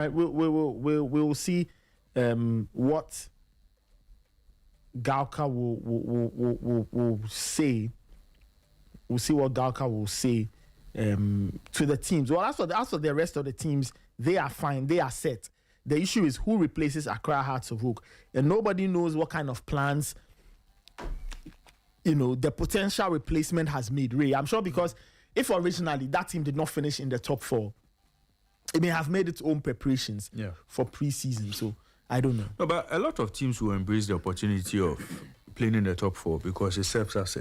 Right, we'll see what GHALCA will say. We'll see what GHALCA will say to the teams. Well, as for the rest of the teams, they are fine. They are set. The issue is who replaces Accra Hearts of Oak, and nobody knows what kind of plans the potential replacement has made. Ray, I'm sure, because if originally that team did not finish in the top 4, it may have made its own preparations for pre-season. So I don't know. No, but a lot of teams will embrace the opportunity of playing in the top 4 because it serves as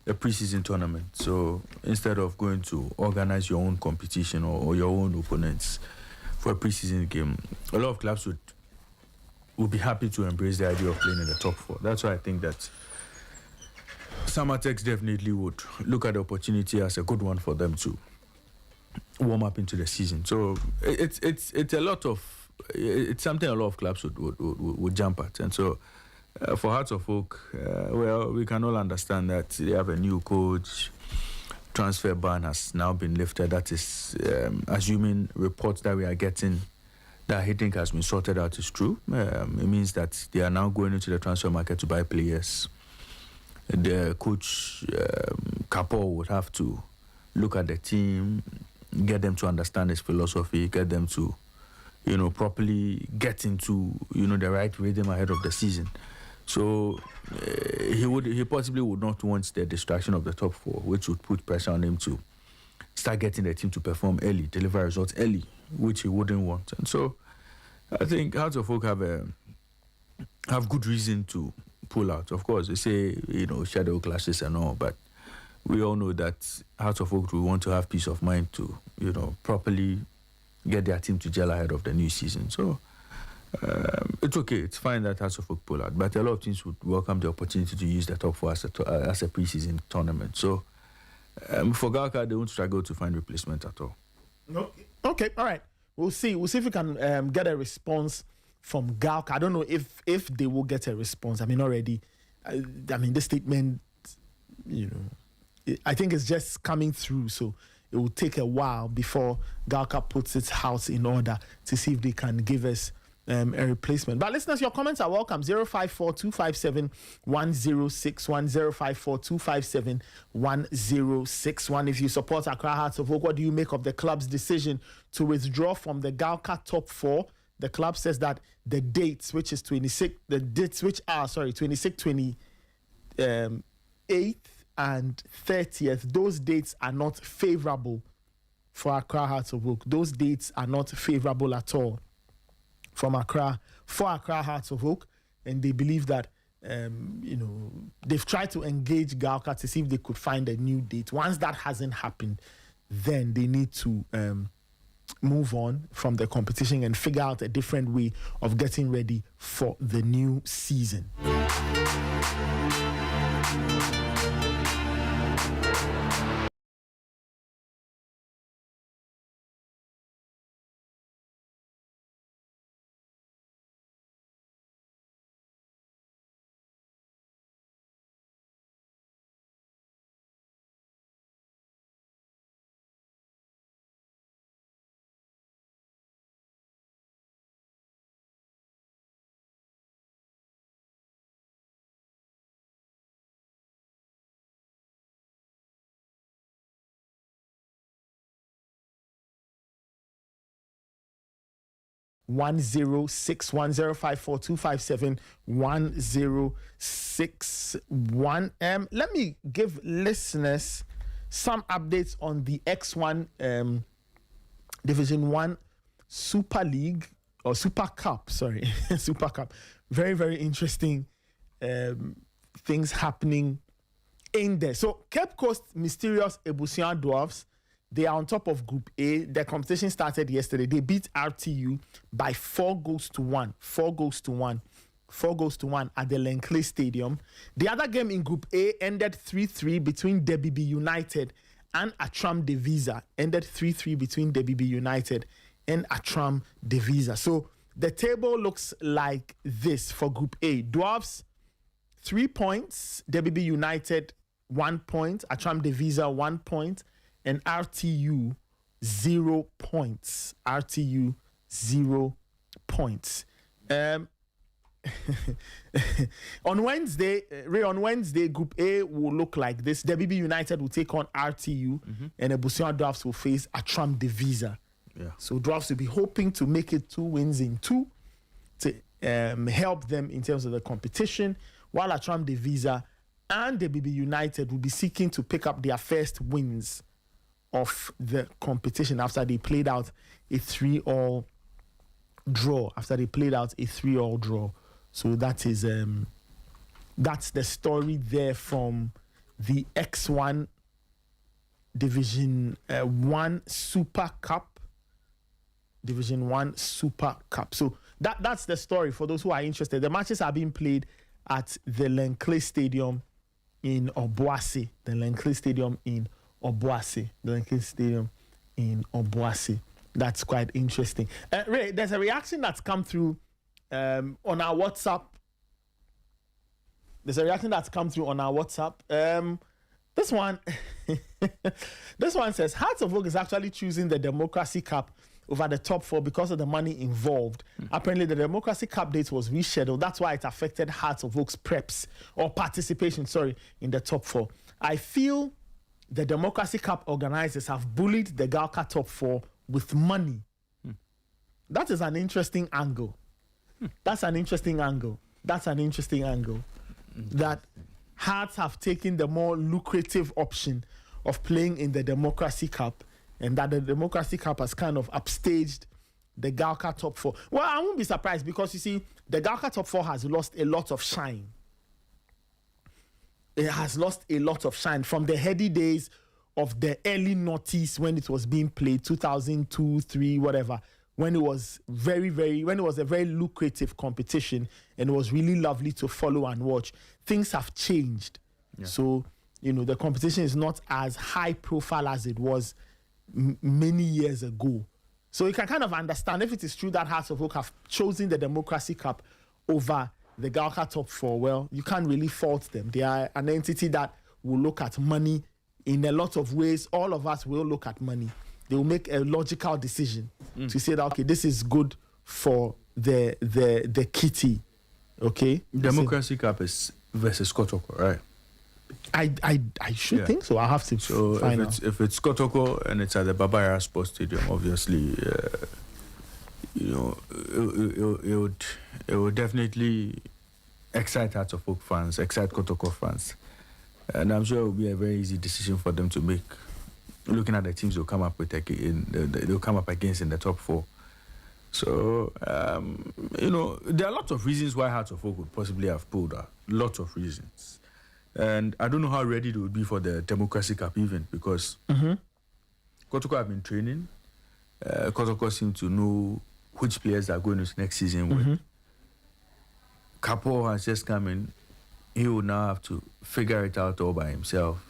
a pre-season tournament. So instead of going to organize your own competition or your own opponents for a pre-season game, a lot of clubs would be happy to embrace the idea of playing in the top 4. That's why I think that Samatex definitely would look at the opportunity as a good one for them to warm up into the season. So it's something a lot of clubs would jump at. And so for Hearts of Oak, well, we can all understand that they have a new coach. Transfer ban has now been lifted. That is, assuming reports that we are getting that he think has been sorted out is true. It means that they are now going into the transfer market to buy players. The coach, Kapor, would have to look at the team, get them to understand his philosophy, get them to, properly get into, the right rhythm ahead of the season. So he possibly would not want the distraction of the top 4, which would put pressure on him to start getting the team to perform early, deliver results early, which he wouldn't want. And so I think Hearts of Oak have good reason to pull out. Of course, they say, shadow clashes and all, but we all know that Hearts of Oak will want to have peace of mind to, properly get their team to gel ahead of the new season. So it's okay. It's fine that Hearts of Oak pull out, but a lot of teams would welcome the opportunity to use the top 4 as a pre-season tournament. So for GHALCA, they won't struggle to find replacement at all. Okay, all right. We'll see. We'll see if we can get a response from GHALCA. I don't know if they will get a response. I mean, already, the statement, I think it's just coming through. So it will take a while before GHALCA puts its house in order to see if they can give us a replacement. But listeners, your comments are welcome. 054-257-1061, 054-257-1061. If you support Accra Hearts of Oak, what do you make of the club's decision to withdraw from the GHALCA top 4? The club says that the dates, which is 26, 28th and 30th, those dates are not favorable for Accra Hearts of Oak. Those dates are not favorable at all for Accra Hearts of Oak, and they believe that they've tried to engage GHALCA to see if they could find a new date. Once that hasn't happened, then they need to move on from the competition and figure out a different way of getting ready for the new season. One 1061 let me give listeners some updates on the X1 Division 1 Super League or Super Cup. Super Cup. Very, very interesting things happening in there. So Cape Coast Mysterious Ebusian Dwarfs, they are on top of Group A. The competition started yesterday. They beat RTU by 4-1. 4-1 at the Lenkley Stadium. The other game in Group A ended 3-3 between DBB United and Atram Devisa. Ended 3-3 between DBB United and Atram Devisa. So the table looks like this for Group A. Dwarfs, 3 points. DBB United, 1 point. Atram Devisa, 1 point. And RTU, 0 points. RTU, 0 points. On Wednesday, Group A will look like this. WB United will take on RTU, and Ebusian Drafts will face Atram Divisa. Yeah. So Drafts will be hoping to make it 2 wins in 2 to help them in terms of the competition, while Atram Divisa and WB United will be seeking to pick up their first wins of the competition after they played out a 3-3 draw. So that is that's the story there from the X1 Division 1 Super Cup. Division 1 Super Cup. So that's the story for those who are interested. The matches are being played at the Lenclay Stadium in Obuasi. That's quite interesting. Ray, there's a reaction that's come through on our WhatsApp. This one, this one says Hearts of Oak is actually choosing the Democracy Cup over the top 4 because of the money involved. Apparently, the Democracy Cup date was rescheduled. That's why it affected Hearts of Oak's participation in the top 4. I feel the Democracy Cup organizers have bullied the GHALCA top 4 with money. That is an interesting angle. That Hearts have taken the more lucrative option of playing in the Democracy Cup, and that the Democracy Cup has kind of upstaged the GHALCA top 4. Well, I won't be surprised because, you see, the GHALCA top 4 has lost a lot of shine. It has lost a lot of shine from the heady days of the early noughties when it was being played, 2002, 3, whatever, when it was a very lucrative competition and it was really lovely to follow and watch. Things have changed. Yeah. So, the competition is not as high profile as it was many years ago. So you can kind of understand if it is true that Hearts of Oak have chosen the Democracy Cup over the GHALCA top 4. Well, you can't really fault them. They are an entity that will look at money in a lot of ways. All of us will look at money. They will make a logical decision to say that, okay, this is good for the kitty. Okay? Democracy Cup is versus Kotoko, right? I should think so. I'll have to find out. If it's Kotoko and it's at the Babaya Sports Stadium, obviously, it would definitely excite Hearts of Oak fans, excite Kotoko fans, and I'm sure it will be a very easy decision for them to make. Looking at the teams they'll come up with, they'll come up against in the top 4. So there are lots of reasons why Hearts of Oak would possibly have pulled out. Lots of reasons. And I don't know how ready they would be for the Democracy Cup even, because Kotoko have been training. Kotoko seem to know which players are going into next season with. Kapo has just come in. He will now have to figure it out all by himself,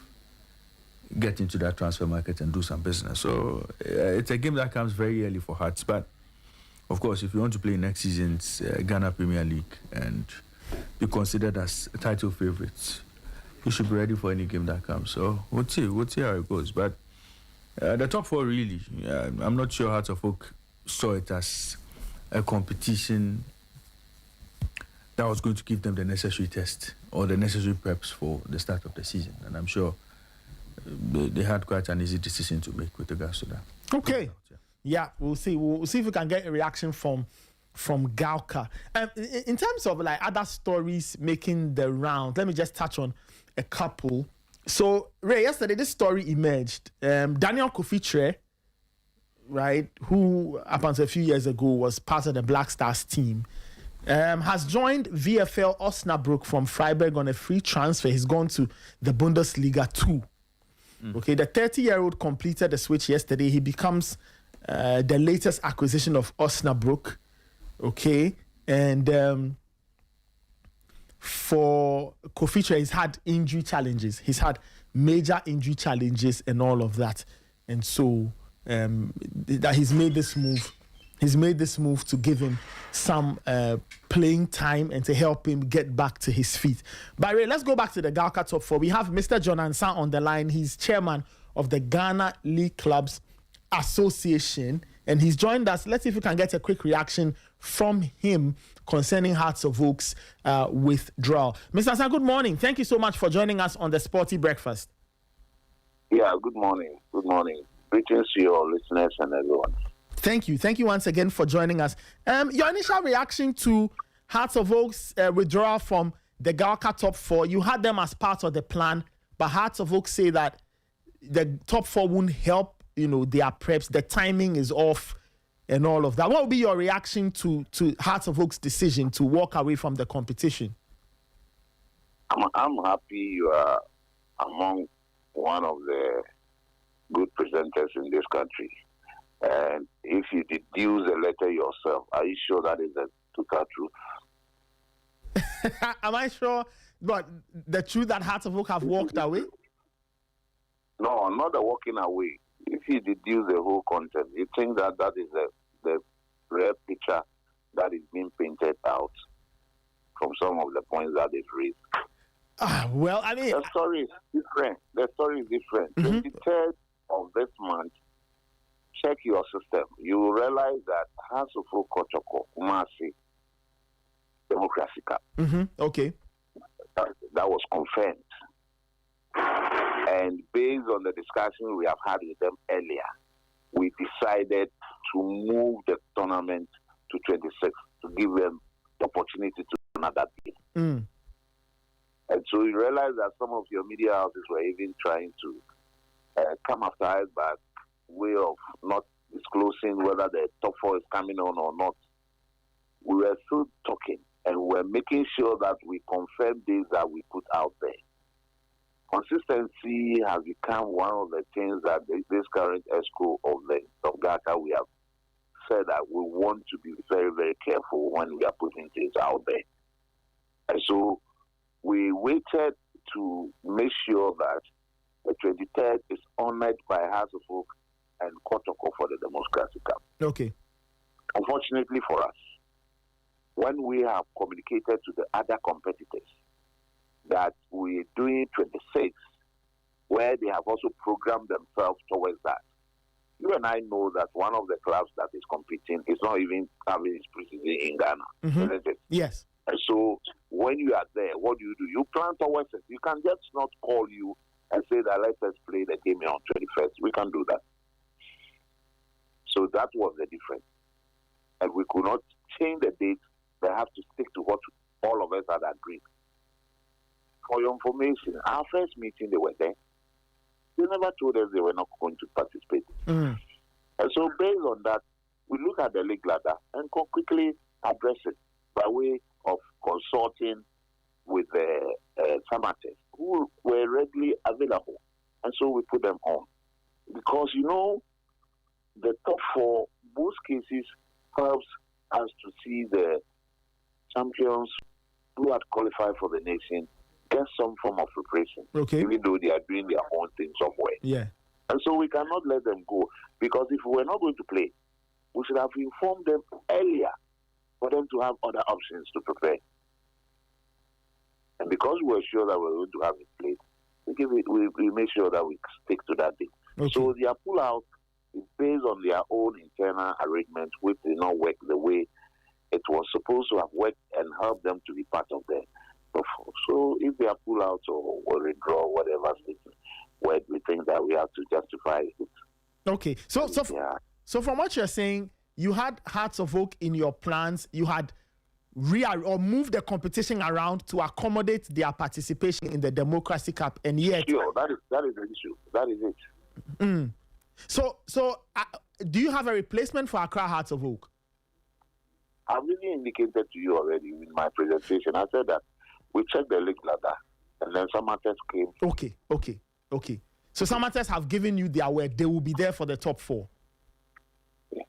get into that transfer market and do some business. So it's a game that comes very early for Hearts. But, of course, if you want to play next season's Ghana Premier League and be considered as title favourites, you should be ready for any game that comes. So we'll see how it goes. But the top 4, really, I'm not sure Hearts of Oak saw it as a competition that was going to give them the necessary test or the necessary preps for the start of the season. And I'm sure they had quite an easy decision to make with regards to that. Okay. Yeah, we'll see. We'll see if we can get a reaction from GHALCA. In terms of like other stories making the round, let me just touch on a couple. So, Ray, yesterday this story emerged. Daniel Kofi-Tre, right, who up until a few years ago was part of the Black Stars team, has joined VfL Osnabrück from Freiburg on a free transfer. He's gone to the Bundesliga 2. Okay, the 30-year-old completed the switch yesterday. He becomes the latest acquisition of Osnabrück. Okay, and for Kofi-Tre, he's had injury challenges. He's had major injury challenges and all of that. And so that he's made this move. He's made this move to give him some playing time and to help him get back to his feet. But Ray, let's go back to the GHALCA top 4. We have Mr. John Ansan on the line. He's chairman of the Ghana League Clubs Association. and he's joined us. Let's see if we can get a quick reaction from him concerning Hearts of Oak's withdrawal. Mr. Ansah, good morning. Thank you so much for joining us on the Sporty Breakfast. Yeah, good morning. Good morning. Greetings to your listeners and everyone. Thank you. Thank you once again for joining us. Your initial reaction to Hearts of Oak's withdrawal from the GHALCA top four, you had them as part of the plan, but Hearts of Oak say that the top four won't help, their preps. The timing is off and all of that. What would be your reaction to Hearts of Oak's decision to walk away from the competition? I'm happy you are among one of the good presenters in this country. And if you deduce the letter yourself, are you sure that is the total truth? Am I sure? But the truth that Hearts of Oak have walked away? No, not the walking away. If you deduce the whole content, you think that is the real picture that is being painted out from some of the points that they've raised. Well, I mean... The story is different. Mm-hmm. 23rd of this month, check your system. You will realize that Hearts of Oak Kotoko, Kumasi, Democracy Cup. Mm-hmm. Okay. That was confirmed. And based on the discussion we have had with them earlier, we decided to move the tournament to 26 to give them the opportunity to do another game. Mm. And so you realize that some of your media houses were even trying to come after us by way of not disclosing whether the top four is coming on or not. We were still talking, and we were making sure that we confirm things that we put out there. Consistency has become one of the things that this current ESCO of GHALCA, we have said that we want to be very, very careful when we are putting things out there. And so we waited to make sure that the 23rd is honored by Hearts of Oak and Kotoko for the Democracy Cup. Okay. Unfortunately for us, when we have communicated to the other competitors that we're doing 26, where they have also programmed themselves towards that. You and I know that one of the clubs that is competing is not even having its preseason in Ghana. Mm-hmm. Isn't it? Yes. And so when you are there, what do? You plan towards it. You can just not call you and say that let us play the game on 21st. We can do that. So that was the difference. And we could not change the date. They have to stick to what all of us had agreed. For your information, our first meeting, they were there. They never told us they were not going to participate. Mm. And so based on that, we look at the league ladder and can quickly address it by way of consulting with the Samates who were readily available. And so we put them on. Because, the top four, most cases, helps us to see the champions who had qualified for the nation get some form of preparation, even though they are doing their own thing somewhere. Yeah. And so we cannot let them go, because if we were not going to play, we should have informed them earlier for them to have other options to prepare. And because we were sure that we were going to have it played, we made sure that we stick to that thing. Okay. So their pull-out is based on their own internal arrangements, which did not work the way it was supposed to have worked and help them to be part of the. So if they are pull out or withdraw, whatever, where we think that we have to justify it. Okay. So from what you're saying, you had Hearts of Oak in your plans. You had moved the competition around to accommodate their participation in the Democracy Cup, and yet. Sure, that is the issue. That is it. Mm. So do you have a replacement for Accra Hearts of Oak? I've really indicated to you already in my presentation. I said that we checked the league ladder, and then Samates came. Okay. So Samates have given you their word. They will be there for the top four. Yeah.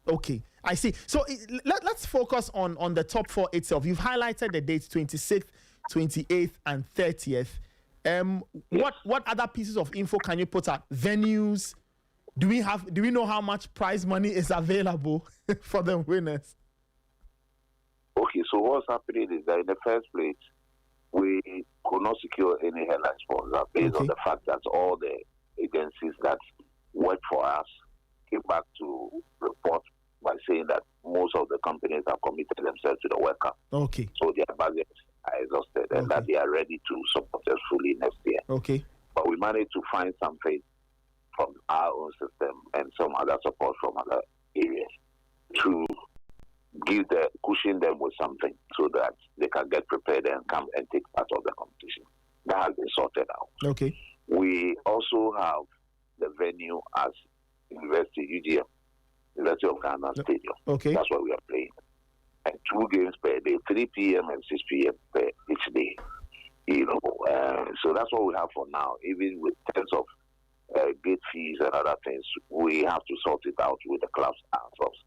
Okay, I see. So let's focus on the top four itself. You've highlighted the dates 26th, 28th, and 30th. Yes. What other pieces of info can you put out? Venues? Do we know how much prize money is available for the winners? Okay, so what's happening is that in the first place, we could not secure any headline sponsor based on the fact that all the agencies that work for us came back to report by saying that most of the companies have committed themselves to the World Cup. Okay. So their budgets are exhausted and that they are ready to support us fully next year. Okay. But we managed to find something from our own system and some other support from other areas to cushion them with something so that they can get prepared and come and take part of the competition. That has been sorted out. Okay. We also have the venue as University of Ghana Stadium. Okay. That's where we are playing. And 2 games per day, 3 p.m. and 6 p.m. per each day. So that's what we have for now. Even with terms of gate fees and other things, we have to sort it out with the clubs ourselves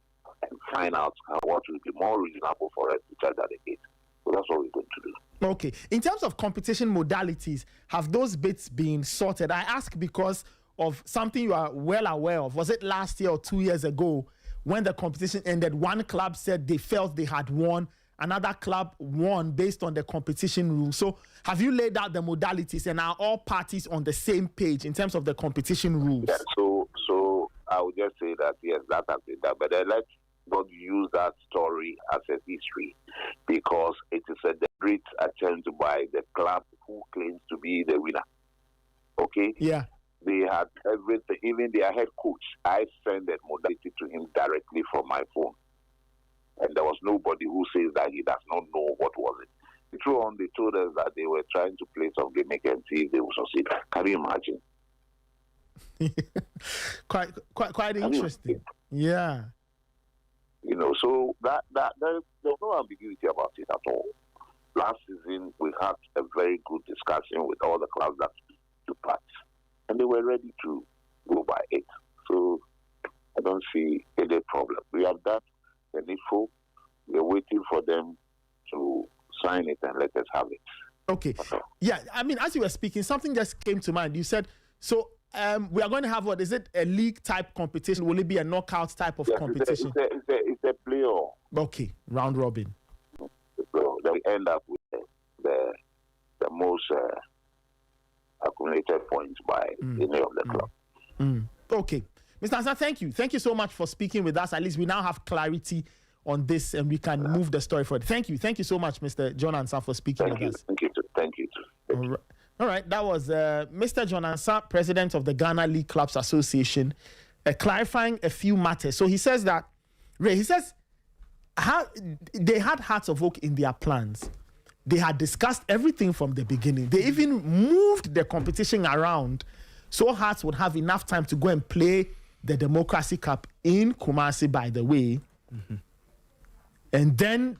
and find out what will be more reasonable for us to charge at the gate. So that's what we're going to do. Okay. In terms of competition modalities, have those bits been sorted? I ask because of something you are well aware of. Was it last year or 2 years ago when the competition ended? One club said they felt they had won. Another club won based on the competition rules. So have you laid out the modalities and are all parties on the same page in terms of the competition rules? Yeah, so I would just say that, yes, that has been done. But let's not use that story as a history because it is a deliberate attempt by the club who claims to be the winner. Okay? Yeah. They had everything, even their head coach. I sent that modality to him directly from my phone. And there was nobody who says that he does not know what was it. Later on, they told us that they were trying to play some gimmick and see if they would succeed. Can you imagine? quite interesting. Yeah. So that there's no ambiguity about it at all. Last season, we had a very good discussion with all the clubs that took part, and they were ready to go by it. So I don't see any problem. We have done the needful. We're waiting for them to sign it and let us have it. Okay. Yeah, I mean, as you were speaking, something just came to mind. You said, so we are going to have, what is it, a league type competition? Will it be a knockout type of competition? It's a playoff. Okay, round robin. So then we end up with the most accumulated points by any of the club. Okay. Mr. Ansah, thank you. Thank you so much for speaking with us. At least we now have clarity on this and we can move the story forward. Thank you. Thank you so much, Mr. John Ansah, for speaking with us. Thank you. Thank you. All right. That was Mr. John Ansah, President of the Ghana League Clubs Association, clarifying a few matters. So he says that, Ray, they had Hearts of Oak in their plans. They had discussed everything from the beginning. They even moved the competition around so Hearts would have enough time to go and play the Democracy Cup in Kumasi, by the way. Mm-hmm. And then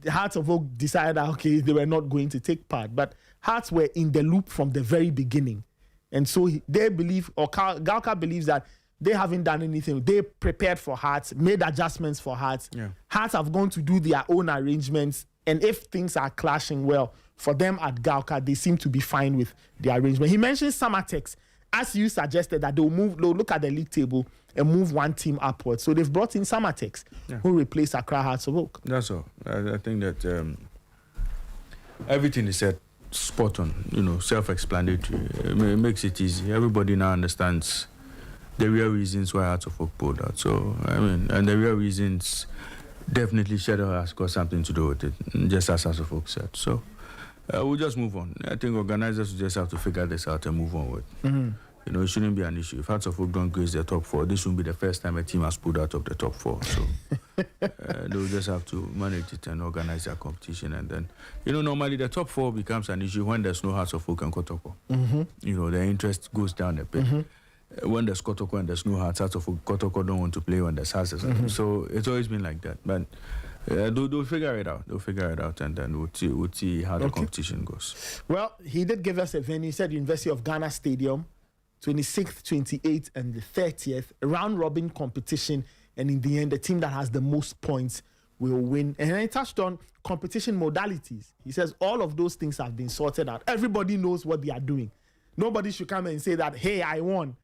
the Hearts of Oak decided, okay, they were not going to take part. But Hearts were in the loop from the very beginning. And so they believe, or GHALCA believes that they haven't done anything. They prepared for Hearts, made adjustments for Hearts. Yeah. Hearts have gone to do their own arrangements. And if things are clashing well, for them at GHALCA, they seem to be fine with the arrangement. He mentioned Samatex, as you suggested, that they'll look at the league table and move one team upwards. So they've brought in Samatex, who replaced Accra Hearts of Oak. That's all. I think that everything is said spot on, self-explanatory. It makes it easy. Everybody now understands the real reasons why Hearts of Oak pulled out. So, and the real reasons, definitely Shadow has got something to do with it, just as Hearts of Oak said. So, we'll just move on. I think organizers will just have to figure this out and move onward. Mm-hmm. It shouldn't be an issue. If Hearts of Oak don't grace the top 4, this won't be the first time a team has pulled out of the top 4. So they'll just have to manage it and organize their competition. And then, normally the top 4 becomes an issue when there's no Hearts of Oak and Kotoko. Mm-hmm. The interest goes down a bit. Mm-hmm. When there's Kotoko and there's no Hearts of Oak, Kotoko don't want to play when there's Hearts. Mm-hmm. So it's always been like that. But they'll figure it out. They'll figure it out, and then we'll see how the competition goes. Well, he did give us a venue. He said University of Ghana Stadium, 26th, 28th, and the 30th, round robin competition, and in the end, the team that has the most points will win. And then he touched on competition modalities. He says all of those things have been sorted out. Everybody knows what they are doing. Nobody should come and say that, hey, I won,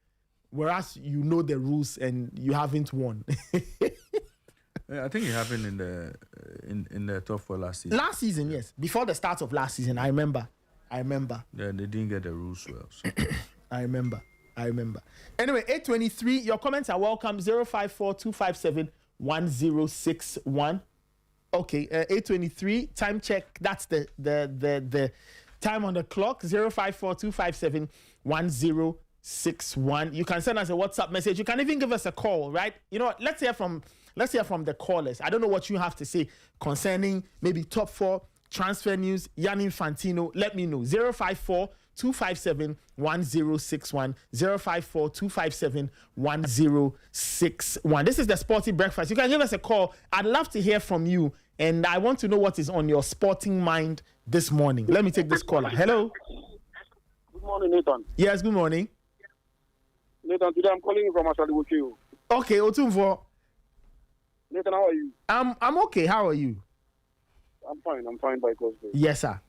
whereas you know the rules and you haven't won. I think it happened in the top 4 last season. Last season, yes. Before the start of last season, I remember. Yeah, they didn't get the rules well. So. I remember. I remember. Anyway, 823. Your comments are welcome. 054-257-1061. Okay, 823. Time check. That's the time on the clock. 054-257-1061. You can send us a WhatsApp message. You can even give us a call, right? You know what? Let's hear from the callers. I don't know what you have to say concerning maybe top 4 transfer news. Gianni Infantino, let me know. 054-257-1061. 054-257-1061. This is the Sporty Breakfast. You can give us a call. I'd love to hear from you, and I want to know what is on your sporting mind this morning. Let me take this caller. Hello. Good morning, Nathan. Yes, good morning. Nathan, today I'm calling you from Ashali. Okay, Otumvo. Nathan, how are you? I'm okay. How are you? I'm fine by God's grace. Yes, sir.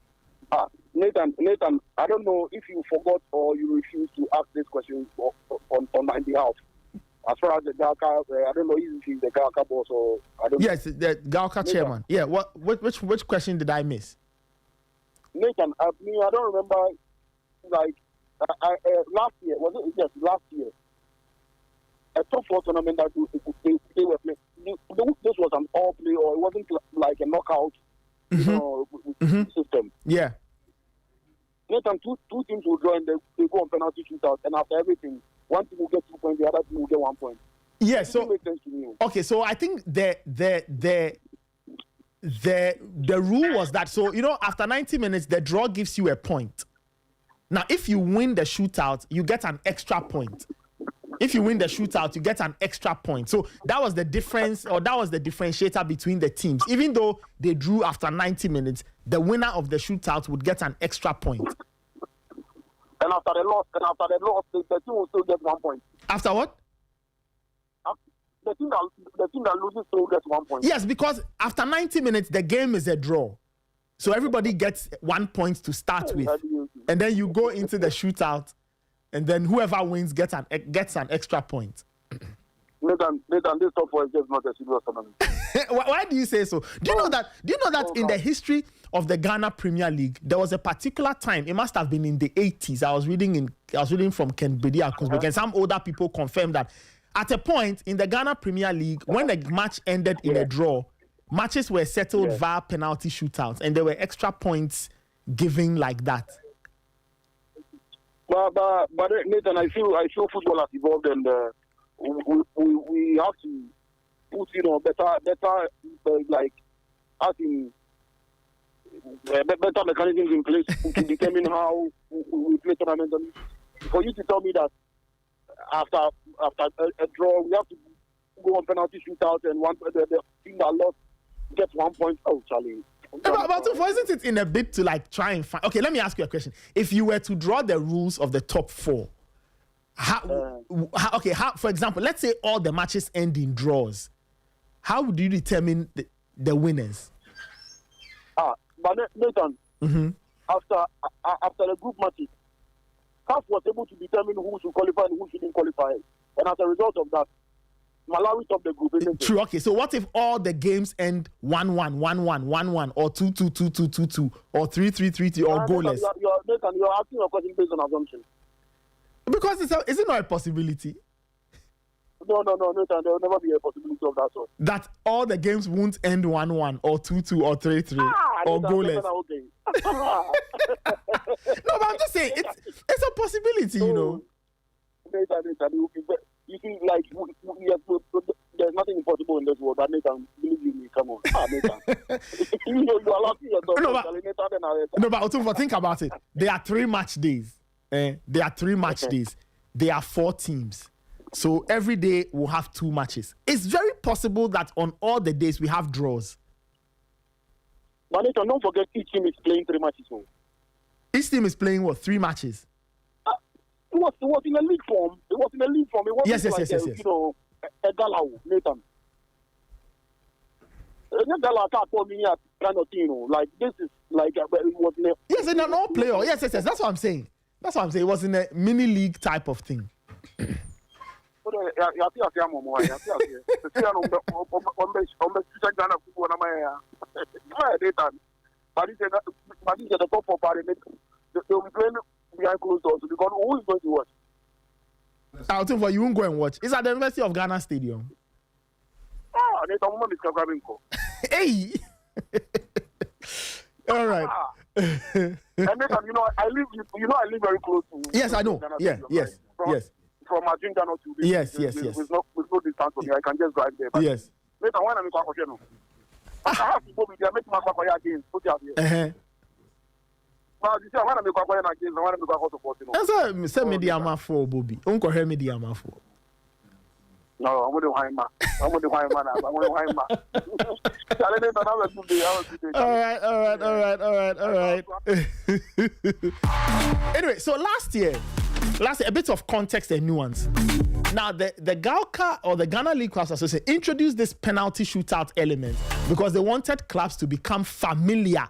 Nathan, I don't know if you forgot or you refuse to ask this question on my behalf. As far as the GHALCA, I don't know if he's the GHALCA boss or I don't know. Yes, the GHALCA chairman. Yeah, which question did I miss? Nathan, I don't remember, like, last year, was it? Yes, last year. A top 4 tournament that they were playing. This was an all play, or it wasn't like a knockout system. Yeah. Nathan, two teams will draw and they go on penalty shootout, and after everything, one team will get 2 points, the other team will get 1 point. Yeah. It So makes sense to me. okay, so I think the rule was that, so you know, after 90 minutes, the draw gives you a point. Now, if you win the shootout, you get an extra point. If you win the shootout, you get an extra point. So that was the difference, or that was the differentiator between the teams. Even though they drew after 90 minutes, the winner of the shootout would get an extra point. And after the loss, the team will still get 1 point. After what? The team that loses still gets 1 point. Yes, because after 90 minutes, the game is a draw. So everybody gets 1 point to start with. And then you go into the shootout, and then whoever wins gets an extra point. Nathan, this top 4 is just not a serious tournament. Why do you say so? Do you know that in the history of the Ghana Premier League, there was a particular time, it must have been in the 80s. I was reading from Ken Bedi, and some older people confirmed that at a point in the Ghana Premier League, when the match ended in a draw, matches were settled via penalty shootouts, and there were extra points given like that. But Nathan, I feel football has evolved, and we have to put better like having better mechanisms in place to determine how we play tournaments. And for you to tell me that after a draw we have to go on penalty shootout and the team that lost gets 1 point. Oh, Charlie. But isn't it in a bit to like try and find? Okay, let me ask you a question. If you were to draw the rules of the top 4, how for example, let's say all the matches end in draws, how would you determine the winners? But Nathan, after the group matches, CAF was able to determine who should qualify and who shouldn't qualify, and as a result of that, Malawi top the group. True. Okay. So what if all the games end 1-1, 1-1, 1-1, or 2-2, 2-2, 2-2, or 3-3, 3-3, or goalless? You're asking a question based on assumption. Because is it not a possibility? No, Nathan. There will never be a possibility of that sort. That all the games won't end 1-1, or 2-2, or 3-3, or goalless. Okay. No, but I'm just saying it's a possibility, you know. Nathan, you see, like, there's nothing impossible in this world. That Nathan, believe me, come on. Nathan. You are laughing yourself. No, but Otumfo, think about it. There are 3 match days. There are 3 match days. There are 4 teams. So every day we'll have 2 matches. It's very possible that on all the days we have draws. But Nathan, don't forget each team is playing 3 matches. Each team is playing what? 3 matches? It was in a league form. It wasn't yes. You know, a gala, Nathan. A gala can't call me at kind of thing, you know. Like, this is like, it was in a... Yes, in an all player. Yes. That's what I'm saying. It was in a mini league type of thing. They'll be playing behind closed doors because who is going to watch? I'll tell you, you won't go and watch. It's at the University of Ghana Stadium. Ah, there's a woman describing. Hey. All right. And then, I live very close to. Yes, I know. Yeah, yes, yes. From Argentina to. Yes. With no distance from me, I can just drive there. But yes. Later, when I'm in Kwakwa, I have to go with them. Make my Kwakwa again. Put it here. But you see, when I'm in Kwakwa again, I want to go to support. That's a media ma for Bobby. Uncle her media ma for. No, I'm going to find man. I'm going to find man. All right. Anyway, so last year, a bit of context and nuance. Now, the GHALCA or the Ghana League Clubs Association introduced this penalty shootout element because they wanted clubs to become familiar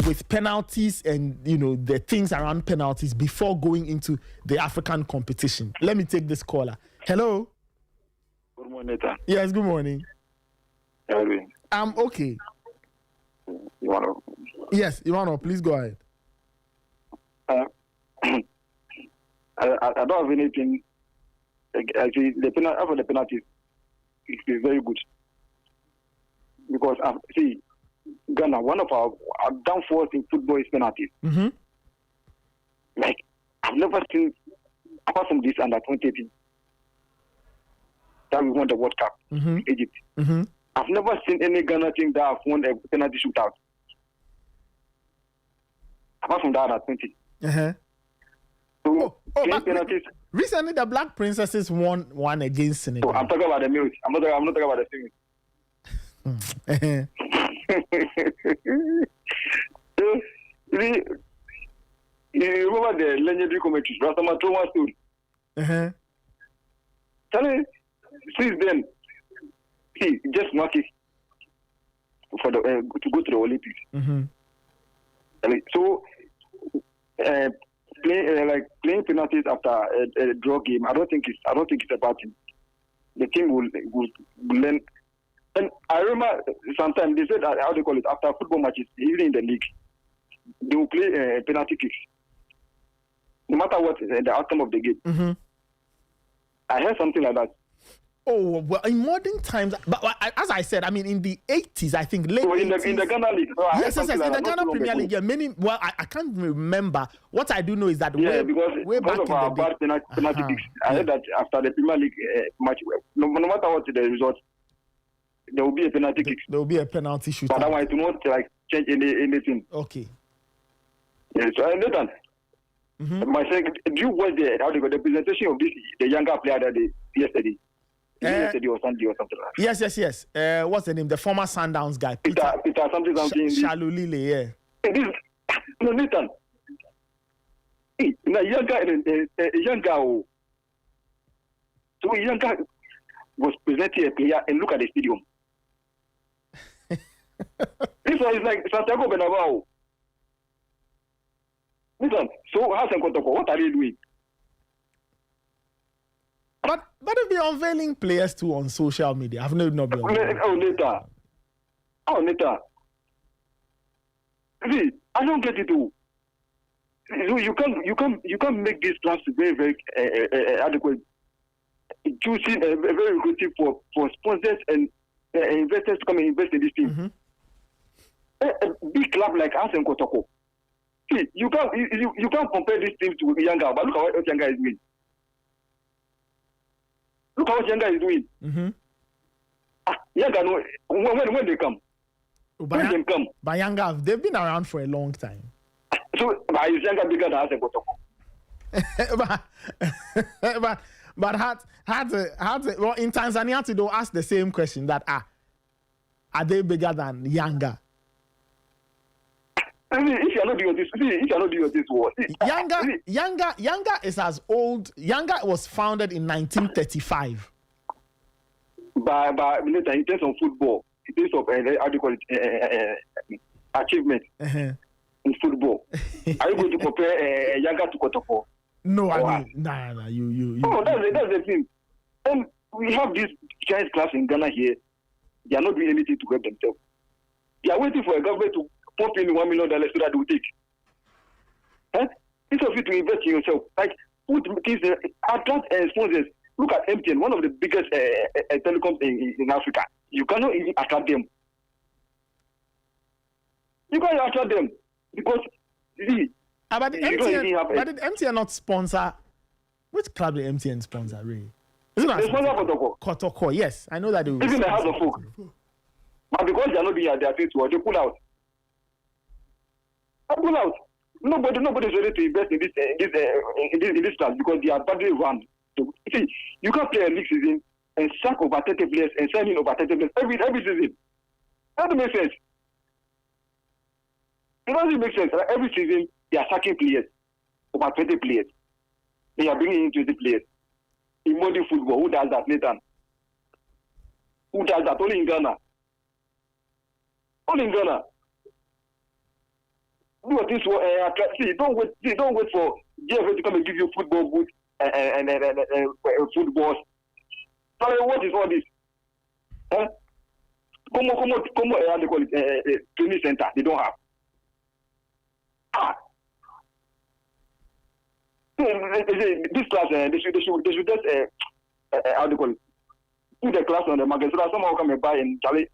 with penalties and the things around penalties before going into the African competition. Let me take this caller. Hello. Good morning, Nathan. Yes, good morning. How are you doing? I'm okay. Ivano. Yes, Ivano, please go ahead. I don't have anything. Actually, the penalty is very good because see, Ghana, one of our downfalls in football is penalties. Mm-hmm. Like I've never seen, apart from this under 20 team that we won the World Cup in Egypt. Mm-hmm. I've never seen any Ghana team that have won a penalty shootout. Apart from that under 20. Uh-huh. So penalties. Recently, the Black Princesses won one against Senegal. So I'm talking about the music. I'm not talking about the singing. You remember the legendary commentaries, Rastama Thomas story? Tell me, since then, he just marked it for the to go to the Olympics. Mm-hmm. So, playing penalties after a draw game, I don't think it's a bad thing. The team will learn. And I remember sometimes they said how they call it after football matches, even in the league, they will play penalty kicks, no matter what the outcome of the game. Mm-hmm. I heard something like that. Oh, well, in modern times, but as I said, I mean, in the 80s, I think late. So in the 80s, Ghana League, so yes, in the Ghana Premier League, yeah, many. Well, I can't remember. What I do know is that way back of our bad penalty kicks, I heard that after the Premier League match, no matter what the result, there will be a penalty kick. There will be a penalty shootout. But otherwise, to not change anything. Okay. Yes, so Nathan. Mm-hmm. My second, do you watch the presentation of the younger player that yesterday? Yesterday or Sunday or something like that. Yes. What's the name? The former Sundowns guy. Peter something. Shalulile, yeah. No, Nathan. Hey, a young guy. So a young guy was presenting a player and look at the stadium. This one is like Santiago Bernabeu. Listen, so Hassan Kotoko, what are they doing? But if they're unveiling players too on social media, I've not been. Neta. See, I don't get it too. So you can't make these plans very, very adequate. Choosing very lucrative for sponsors and investors to come and invest in this team. Mm-hmm. A big club like Hassan Kotoko. See, you can't compare this team to Yanga, but look at what Yanga is doing. Look at what Yanga is doing. Mm-hmm. Yanga, no, when they come, when they come. But Yanga, they've been around for a long time. So, is Yanga bigger than Hassan Kotoko? but had to well, in Tanzania to do ask the same question that are they bigger than Yanga? If you are not doing this, what? Yanga is as old. Yanga was founded in 1935. By in terms of football, in terms of how do you call it, achievement in football, are you going to compare Yanga to Kotoko? No, I mean, nah. You. No, that's the thing. And we have this giant class in Ghana here. They are not doing anything to help themselves. They are waiting for a government to pump in $1 million so that they will take. Instead of you to invest in yourself, like put things, attract sponsors. Look at MTN, one of the biggest telecoms in Africa. You cannot even attract them. You can't attract them because see. But did MTN not sponsor? Which club did MTN sponsor, Ray? Is it not Kotoko? Yes, I know that they will. Even the House of Folk. But because they are not doing their thing, they pull out. They pull out. Nobody is ready to invest in this class because they are badly run. So, see, you can't play a league season and sack over 30 players and sign in over 30 players every season. That doesn't make sense. It doesn't make sense. Every season, they are sacking players, over 20 players. They are bringing in 20 players. In modern football, who does that, Nathan? Who does that? Only in Ghana. Only in Ghana. Do what this see, don't wait for GFA to come and give you football boots and footballs. Sorry, what is all this? Como they call it training center. They don't have. This class, they should just how do you call it? Put the class on the market so that someone come and buy and Charlie.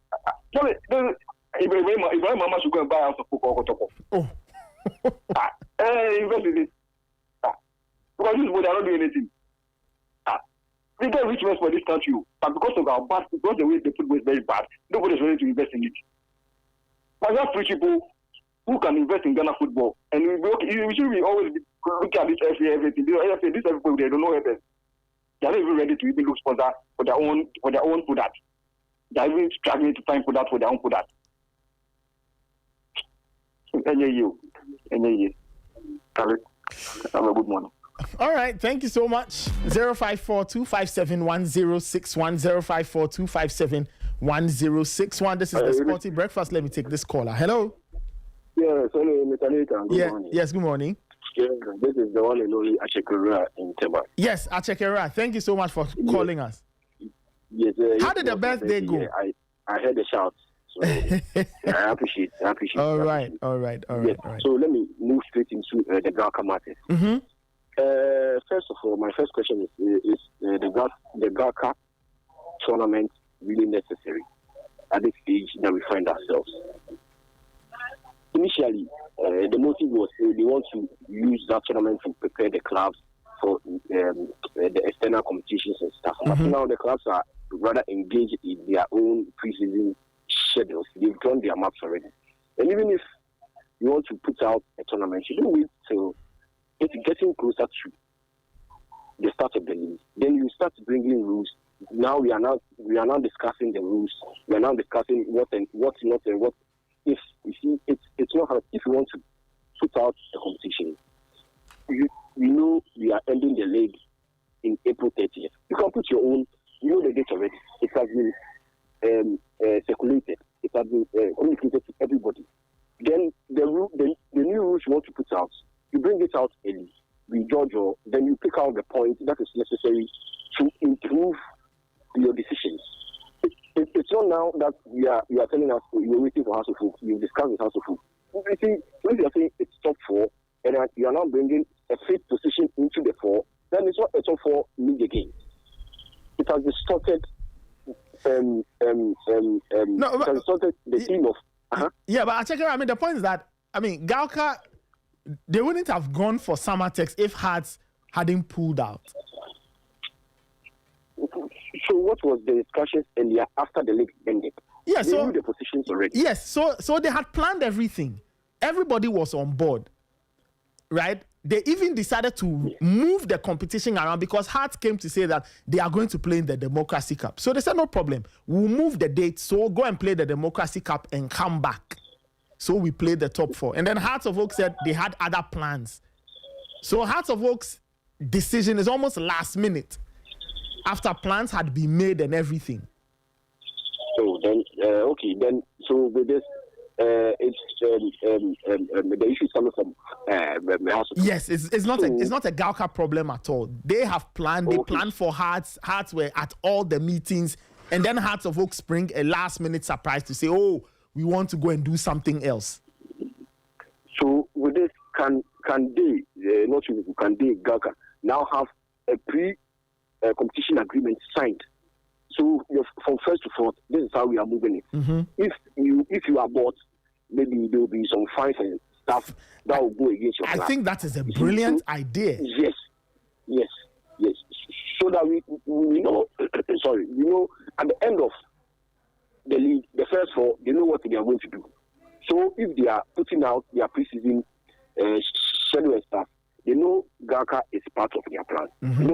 If Mama should go and buy house of Kotoko. Oh. Invest in it. Because this boy, they are not doing anything. We get rich men for this country, but because of our bad, because the way the football is very bad, nobody is ready to invest in it. But we have free people who can invest in Ghana football, and we should be always look at this everything. This everybody they don't know anything. They are not even ready to even look sponsor for their own product. They are even struggling to find product for their own product. Have a good morning. All right, thank you so much. 0542571061 0542571061. This is the Sporty Breakfast. Let me take this caller. Hello. Yes, hello, Mr. Nathan. Good morning. Yes, good morning. Yeah, this is the one and only Achekera in Tema. Yes, Achekera. Thank you so much for calling us. Yes. How did the birthday go? I heard the shouts. So I appreciate. All right. So let me move straight into the GHALCA matter. Mm-hmm. First of all, my first question is the GHALCA tournament really necessary at this stage that we find ourselves? Initially, the motive was they want to use that tournament to prepare the clubs for the external competitions and stuff. Mm-hmm. But now the clubs are rather engaged in their own preseason schedules. They've drawn their maps already. And even if you want to put out a tournament, you don't wait till it's getting closer to the start of the league. Then you start bringing rules. Now we are now discussing the rules. We are now discussing what's not and what. If you see, it's not hard. If you want to put out a competition, we know we are ending the league in April 30th. You can put your own. You know the date already. It has been circulated. It has been communicated to everybody. Then the new rules you want to put out, you bring it out early. We judge or then you pick out the point that is necessary to improve your decisions. It's not now that you are telling us you're waiting for House of Folk. You've discussed with House of Folk. You see, when you are saying it's top 4 and you are now bringing a fifth position into the 4, then it's not a top 4 league again. It has distorted it has distorted the team of. Uh-huh. Yeah, but I mean, the point is that GHALCA, they wouldn't have gone for summer text if Hearts hadn't pulled out. So what was the discussions earlier after the league ended? Yeah, they knew the positions already. Yes, so they had planned everything. Everybody was on board, right? They even decided to move the competition around because Hearts came to say that they are going to play in the Democracy Cup. So they said, no problem. We'll move the date. So go and play the Democracy Cup and come back. So we played the top 4. And then Hearts of Oak said they had other plans. So Hearts of Oak's decision is almost last minute after plans had been made and everything. So then, okay, then, so with this, it's the issue coming from the House of Yes, it's not a GHALCA problem at all. They have planned. They planned for Hearts. Hearts were at all the meetings, and then Hearts of Oak bring a last-minute surprise to say, "Oh, we want to go and do something else." So with this, can they not you can they GHALCA now have a pre-competition agreement signed. So from first to fourth, this is how we are moving it. Mm-hmm. If you are bought, maybe there will be some fines and stuff that will go against your plan. I think that is a brilliant idea. Yes. So that we know, we know at the end of the league, the first four, they know what they are going to do. So if they are putting out their preseason schedule and stuff, they know GHALCA is part of their plan. Mm-hmm.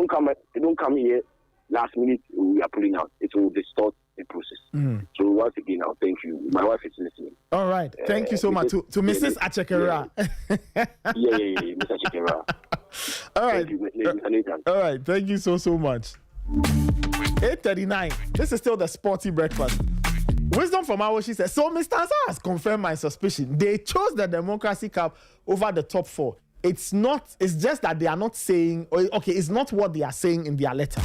They don't come here last minute, we are pulling out. It will distort the process. Mm. So once again, now thank you. My wife is listening. All right. Thank you so much. To Mrs. Achekera. Yeah, Mr. Achekera. All right. Thank you, all right. Thank you so much. 8:39. This is still the Sporty Breakfast. Wisdom from our, she says, so Mr. Asa has confirmed my suspicion. They chose the Democracy Cup over the top four. It's just that they are not saying, okay, it's not what they are saying in their letter.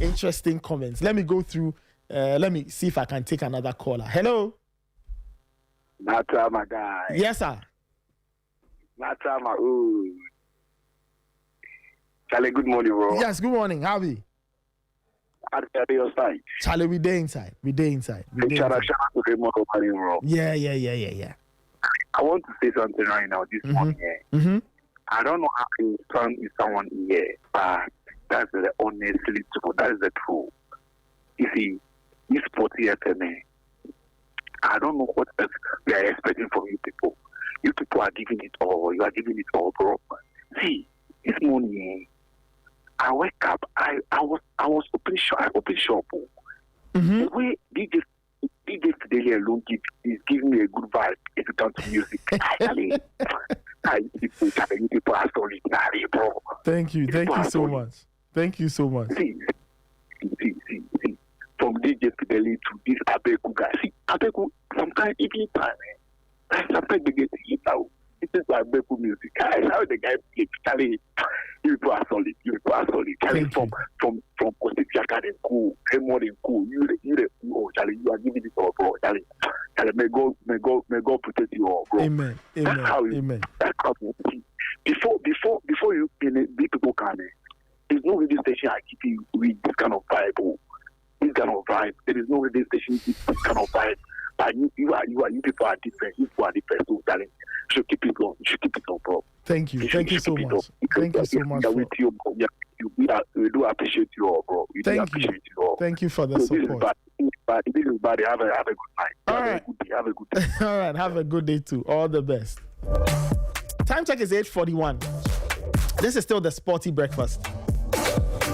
Interesting comments. Let me go through, let me see if I can take another caller. Hello? Natra, my guy. Yes, sir. Natra, my Charlie, good morning, bro. Yes, good morning. How are you? At your side. Charlie, we day inside. Shout out to Raymond O'Malley, bro. Yeah. I want to say something right now this morning. Mm-hmm. I don't know how you stand with someone here, but that's the honestly truth. That is the truth. You see, this Sporty FM, I don't know what else we are expecting from you people. You people are giving it all. You are giving it all, bro. See, this morning, I wake up. I was open shop. I open shop. Mm-hmm. The way DJ Fidelia alone is giving me a good vibe if it comes to music. People are so ordinary, bro. Thank you so much. Thank you so much. See. From DJ Fidelia to this Abeku guy. See, Abeku, sometimes even time, sometimes they get to eat out. This is like Abeku music. How the guy plays, Charlie. You people are solid. Charlie from Kosek and cool, Raymond and cool. Charlie, you are giving it all, bro. Charlie, may God protect you all, bro. Amen. That's how you see. Before you big people come in, there's no radio station I keep you with this kind of vibe. This kind of vibe. There is no radio station with this kind of vibe. But you people are different. You people are different. So, darling, you should keep it on. Bro. Thank you so much. Thank you so much. We do appreciate you all, bro. Appreciate you all. Thank you for the support. This is bad. Have a good night. All right. Have a good day. All right. Have a good day too. All the best. Time check is 8:41. This is still the Sporty Breakfast.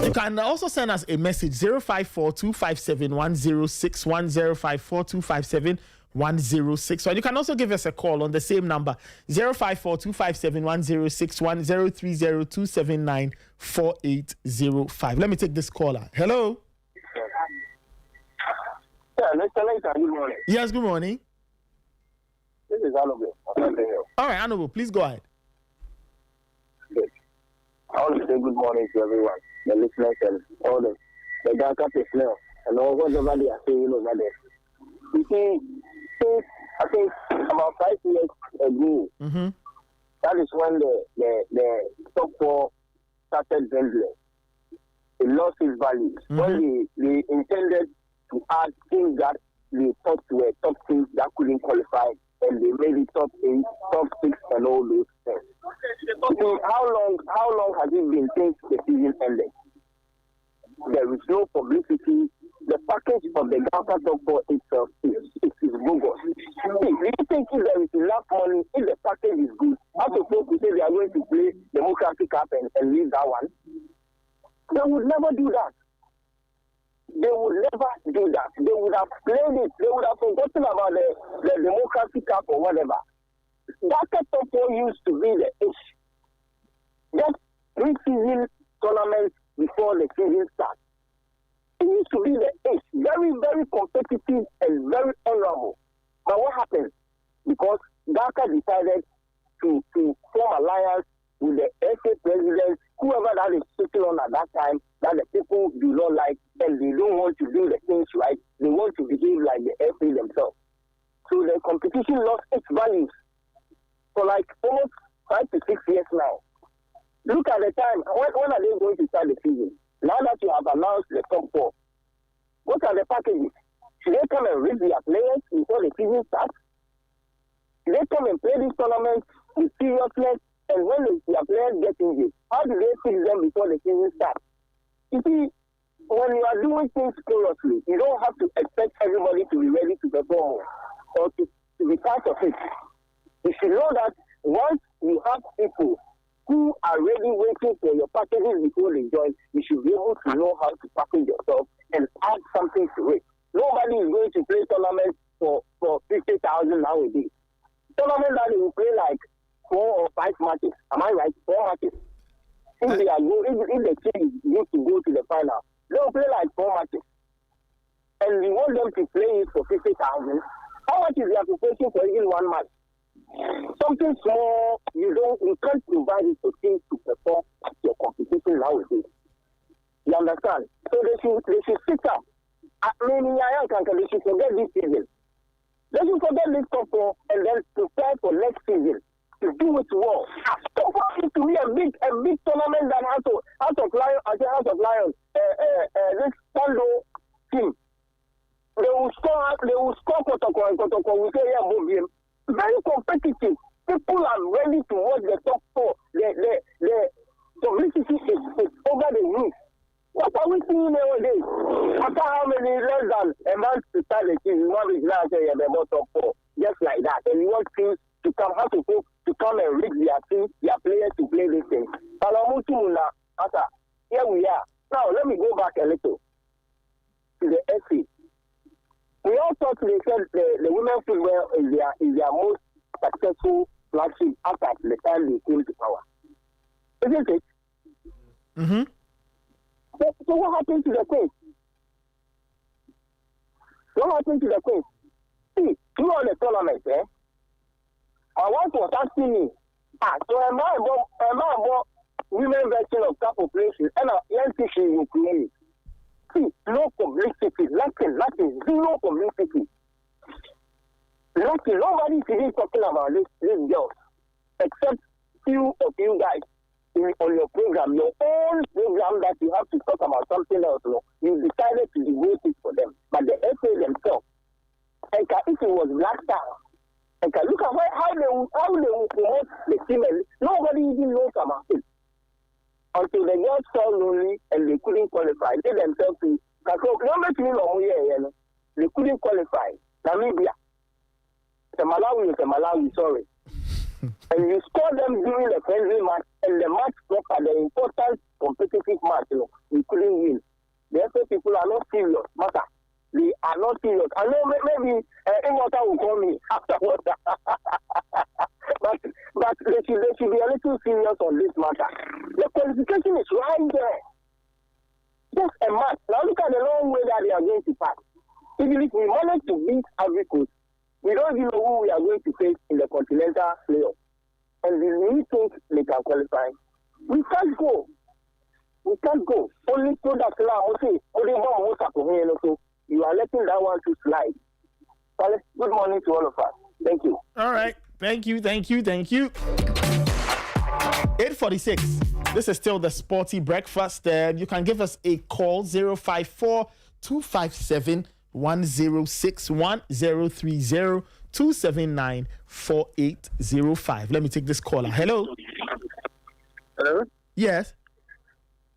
You can also send us a message 054-257-1061, 054-257-1061. You can also give us a call on the same number 054-257-1061, 030-279-4805. Let me take this caller. Hello. Yeah, Mr. Later, good morning. Yes, good morning. This is Anobo. All right, Anobo, please go ahead. Good. I want to say good morning to everyone, the listeners and all the GHALCA personnel and all whatever they are saying over there. You see, I think about 5 years ago, that is when the top four started dwindling. It lost its value. When they intended to add things that they thought were top teams that couldn't qualify, and they made it top 8, top 6, and all those things. So how long has it been since the season ended? There is no publicity. The package of the GHALCA top four itself is bogus. Do you think if there is enough money, if the package is good, how supposed to say they are going to play Democratic Cup and leave that one? They would never do that. They would never do that. They would have played it. They would have forgotten about the Democratic Cup or whatever. GHALCA top four used to be the issue. Just pre-season tournaments before the season starts. It used to be the age, very, very competitive and very honorable. But what happened? Because GHALCA decided to form alliance with the FA president, whoever that is sitting on at that time, that the people do not like, and they don't want to do the things right. They want to behave like the FA themselves. So the competition lost its values for like almost 5 to 6 years now. Look at the time. When are they going to start the season? Now that you have announced the top 4, what are the packages? Should they come and read their players before the season starts? Should they come and play this tournament with seriousness? And when their players get injured, how do they fix them before the season starts? You see, when you are doing things seriously, you don't have to expect everybody to be ready to perform or to be part of it. You should know that once you have people who are ready waiting for your packages before they join, you should be able to know how to package yourself and add something to it. Nobody is going to play tournaments for 50,000 nowadays. Tournament that they will play like 4 or 5 matches. Am I right? 4 matches. If they are if the team needs to go to the final, they will play like 4 matches. And we want them to play it for 50,000. How much is the application for even 1 match? Something small, you can't provide it for teams to perform at your competition nowadays. You understand? So they should sit up. They should forget this season. They should forget this top 4 and then prepare for next season to do it well. Top 4 is to be a big tournament than House of Lions. This Pondo team. They will score Kotoko. We say yeah, very competitive. People are ready to watch the top 4. The publicity is over the roof. What are we seeing nowadays? After how many less than a month to start the season, one is now saying the top 4, just like that. And you want teams to come, to come and rig their teams, their players to play this thing. Here we are. Now let me go back a little to the SC. We all thought they said the women's football is their most successful flagship after the time they came to power. Isn't it? Mm-hmm. So what happened to the Queen? What happened to the Queen? See, through all the tournaments, I want was asking me, so am I about women version of cup operation and NCC in Ukraine? See, no publicity, nothing, zero publicity. Nothing, nobody is even talking about these girls, except few of you guys. On your program, your own program that you have to talk about something else, you decided to devote it for them. But the FA themselves, if it was Black Star, look at how they will promote the team. Nobody even knows about it. Until they got so lonely and they couldn't qualify. They themselves, they couldn't qualify. Namibia, the Malawi, sorry. And you score them during the friendly match, and the match proper, the important competitive match, you couldn't win. Therefore, people are not serious. Matter. They are not serious. I know maybe Ingota will call me afterwards. but they should be a little serious on this matter. The qualification is right there. Just a match. Now look at the long way that they are going to pass. Even if we manage to beat Ivory Coast, we don't even know who we are going to face in the continental playoff. And we think they can qualify. We can't go. Only so that you are letting that one to slide. Good morning to all of us. Thank you. All right. Thank you. 8:46. This is still the Sporty Breakfast. You can give us a call, 054-257 1061 030 279 4805. Let me take this caller. Hello. Hello. Yes.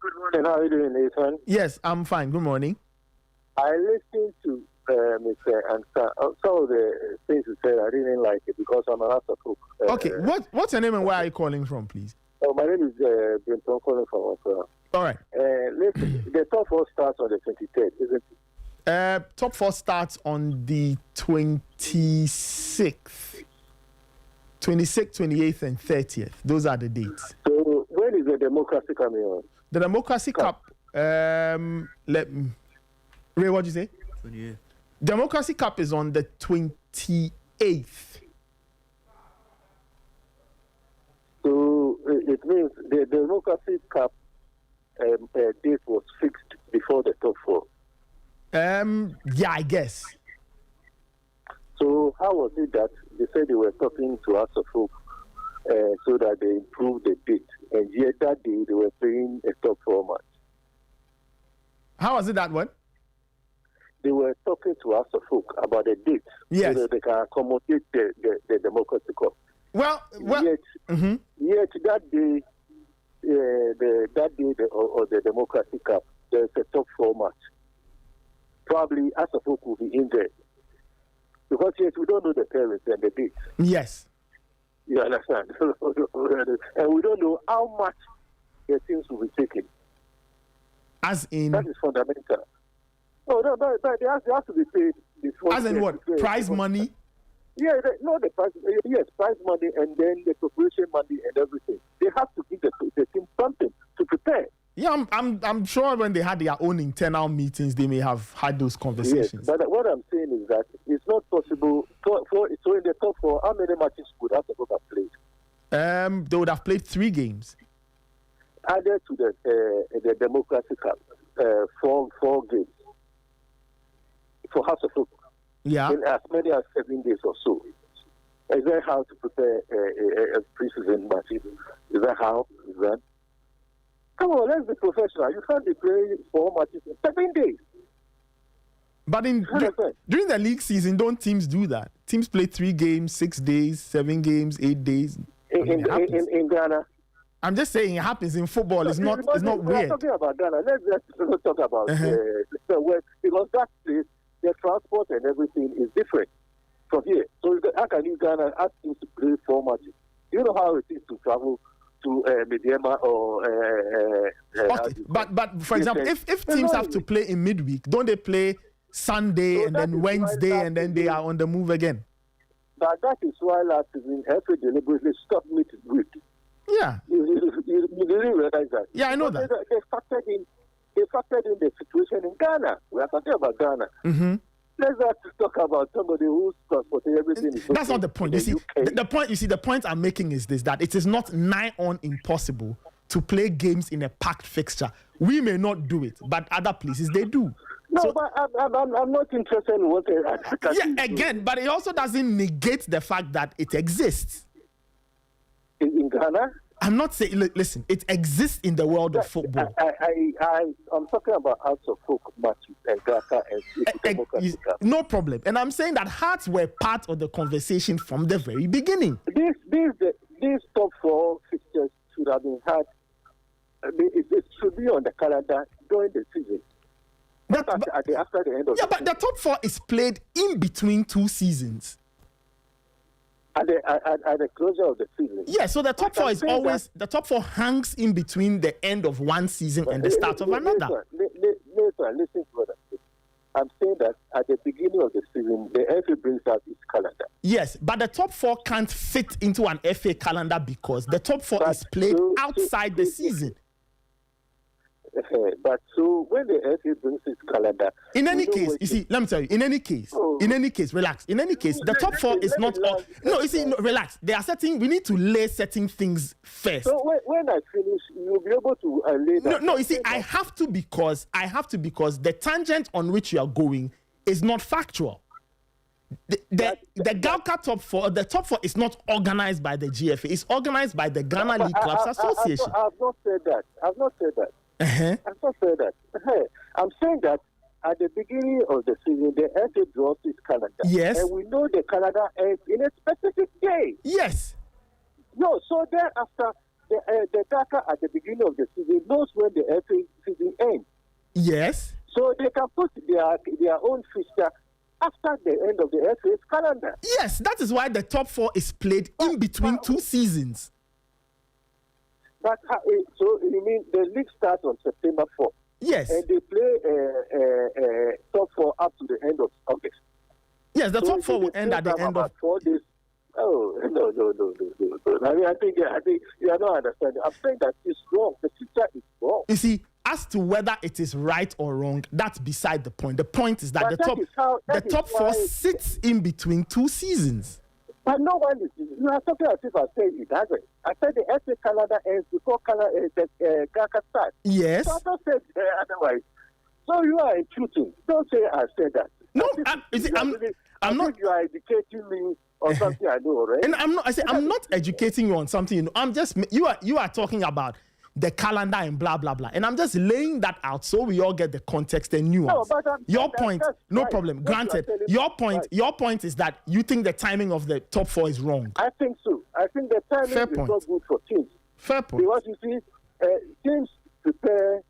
Good morning. How are you doing, Nathan? Yes, I'm fine. Good morning. I listened to Mr. Ansah. Some of the things you said, I didn't like it because I'm an Asafo. Okay. What's your name and where are you calling from, please? Oh, my name is Brinton calling from Accra. All right. Listen, the top 4 starts on the 23rd, isn't it? Top 4 starts on the 26th. 26th, 28th, and 30th. Those are the dates. So when is the Democracy coming on? The Democracy Cup. Ray, what did you say? 28th. Democracy Cup is on the 28th. So it means the Democracy Cup date was fixed before the top 4. Yeah, I guess. So how was it that they said they were talking to us of folk so that they improved the date? and yet that day they were playing a top 4 match. How was it that one? They were talking to us of folk about the date, Yes. so that they can accommodate the Democratic Cup. Well, Yet that day, the Democratic Cup, there's a top 4 match. Probably as of folk will be in there. Because yes, we don't know the parents and the dates. yes. You understand? And we don't know how much the things will be taken. As in, That is fundamental. No, they have to be paid before. as in what? Prize money? Yeah, the prize. Yes, prize money and then the preparation money and everything. They have to give the team something to prepare. Yeah, I'm sure when they had their own internal meetings, they may have had those conversations. Yes, but what I'm saying is that it's not possible. So in the top 4, how many matches would have played? They would have played 3 games. Added to the Democratic Cup, 4 games for House of Folk. Yeah. In as many as 7 days or so. Is that how to prepare a preseason match? Is that how? Is that? Come on, let's be professional. You can't be playing 4 matches in 7 days. But during the league season, don't teams do that? Teams play 3 games, 6 days, 7 games, 8 days. In Ghana. I'm just saying it happens in football. It's not we're weird. talking about Ghana. Let's not talk about because that place, the transport and everything is different from here. So how can you Ghana ask teams to play 4 matches? You know how it is to travel to Mediema or Okay, but for example, if teams have to play in midweek, don't they play Sunday and then Wednesday and then they are on the move again? But that is why last season FA deliberately stopped midweek. Yeah. You didn't realize that. Yeah, I know that. They factored in the situation in Ghana. We are talking about Ghana. Mm-hmm. Let's not talk about somebody who's transporting everything. That's not the point. You see, the point I'm making is this: that it is not nigh on impossible to play games in a packed fixture. We may not do it, but other places they do. No, So, but I'm not interested in what again, but it also doesn't negate the fact that it exists. in Ghana. I'm not saying. Listen, it exists in the world of football. I'm talking about House of Folk matches and GHALCA and No problem. And I'm saying that Hearts were part of the conversation from the very beginning. These top 4 fixtures should have been had. It should be on the calendar during the season. After the end of but the top 4 is played in between 2 seasons. At the closure of the season. Yeah, so the top 4 is always the top 4 hangs in between the end of one season and the start of another. Listen to what I'm saying. I'm saying that at the beginning of the season, the FA brings out its calendar. Yes, but the top 4 can't fit into an FA calendar because the top 4 is played outside the season. But so when the FA brings its calendar, in any case, you see, let me tell you, in any case, relax. In any case, the top 4 is not all. No, you see, relax. There are certain, we need to lay certain things first. So when I finish, you'll be able to lay that. No, you see, I have to because the tangent on which you are going is not factual. The GHALCA top 4, the top 4 is not organized by the GFA. It's organized by the Ghana League Clubs Association. I've not said that. I've not said that. I'm saying that at the beginning of the season, the FA draws its calendar. Yes. And we know the calendar ends in a specific day. Yes. No, so then after the GHALCA at the beginning of the season knows when the FA season ends. Yes. So they can put their own fixture after the end of the FA's calendar. Yes, that is why the top 4 is played in between 2 seasons. But so you mean the league starts on September 4th? Yes. And they play top 4 up to the end of August. Yes, the top 4 will end at the end of 4 days. Oh no! I think you are not understanding. I'm saying that it's wrong. The future is wrong. You see, as to whether it is right or wrong, that's beside the point. The point is that the top 4 sits in between 2 seasons. But no one is. You are talking as if I said it doesn't. I said the FA calendar ends before the GHALCA starts. Yes. So I don't say otherwise. So you are intruding. Don't say I said that. No, I'm not. You are educating me on something I know already. And I'm not educating you on something. You know, I'm just you are talking about the calendar and blah blah blah, and I'm just laying that out so we all get the context and nuance. No, but your point, no right. problem. What Granted, you are telling your me, point, right. your point is that you think the timing of the top 4 is wrong. I think so. I think the timing Fair is point. not good for teams. Fair point. Because you see, teams prepare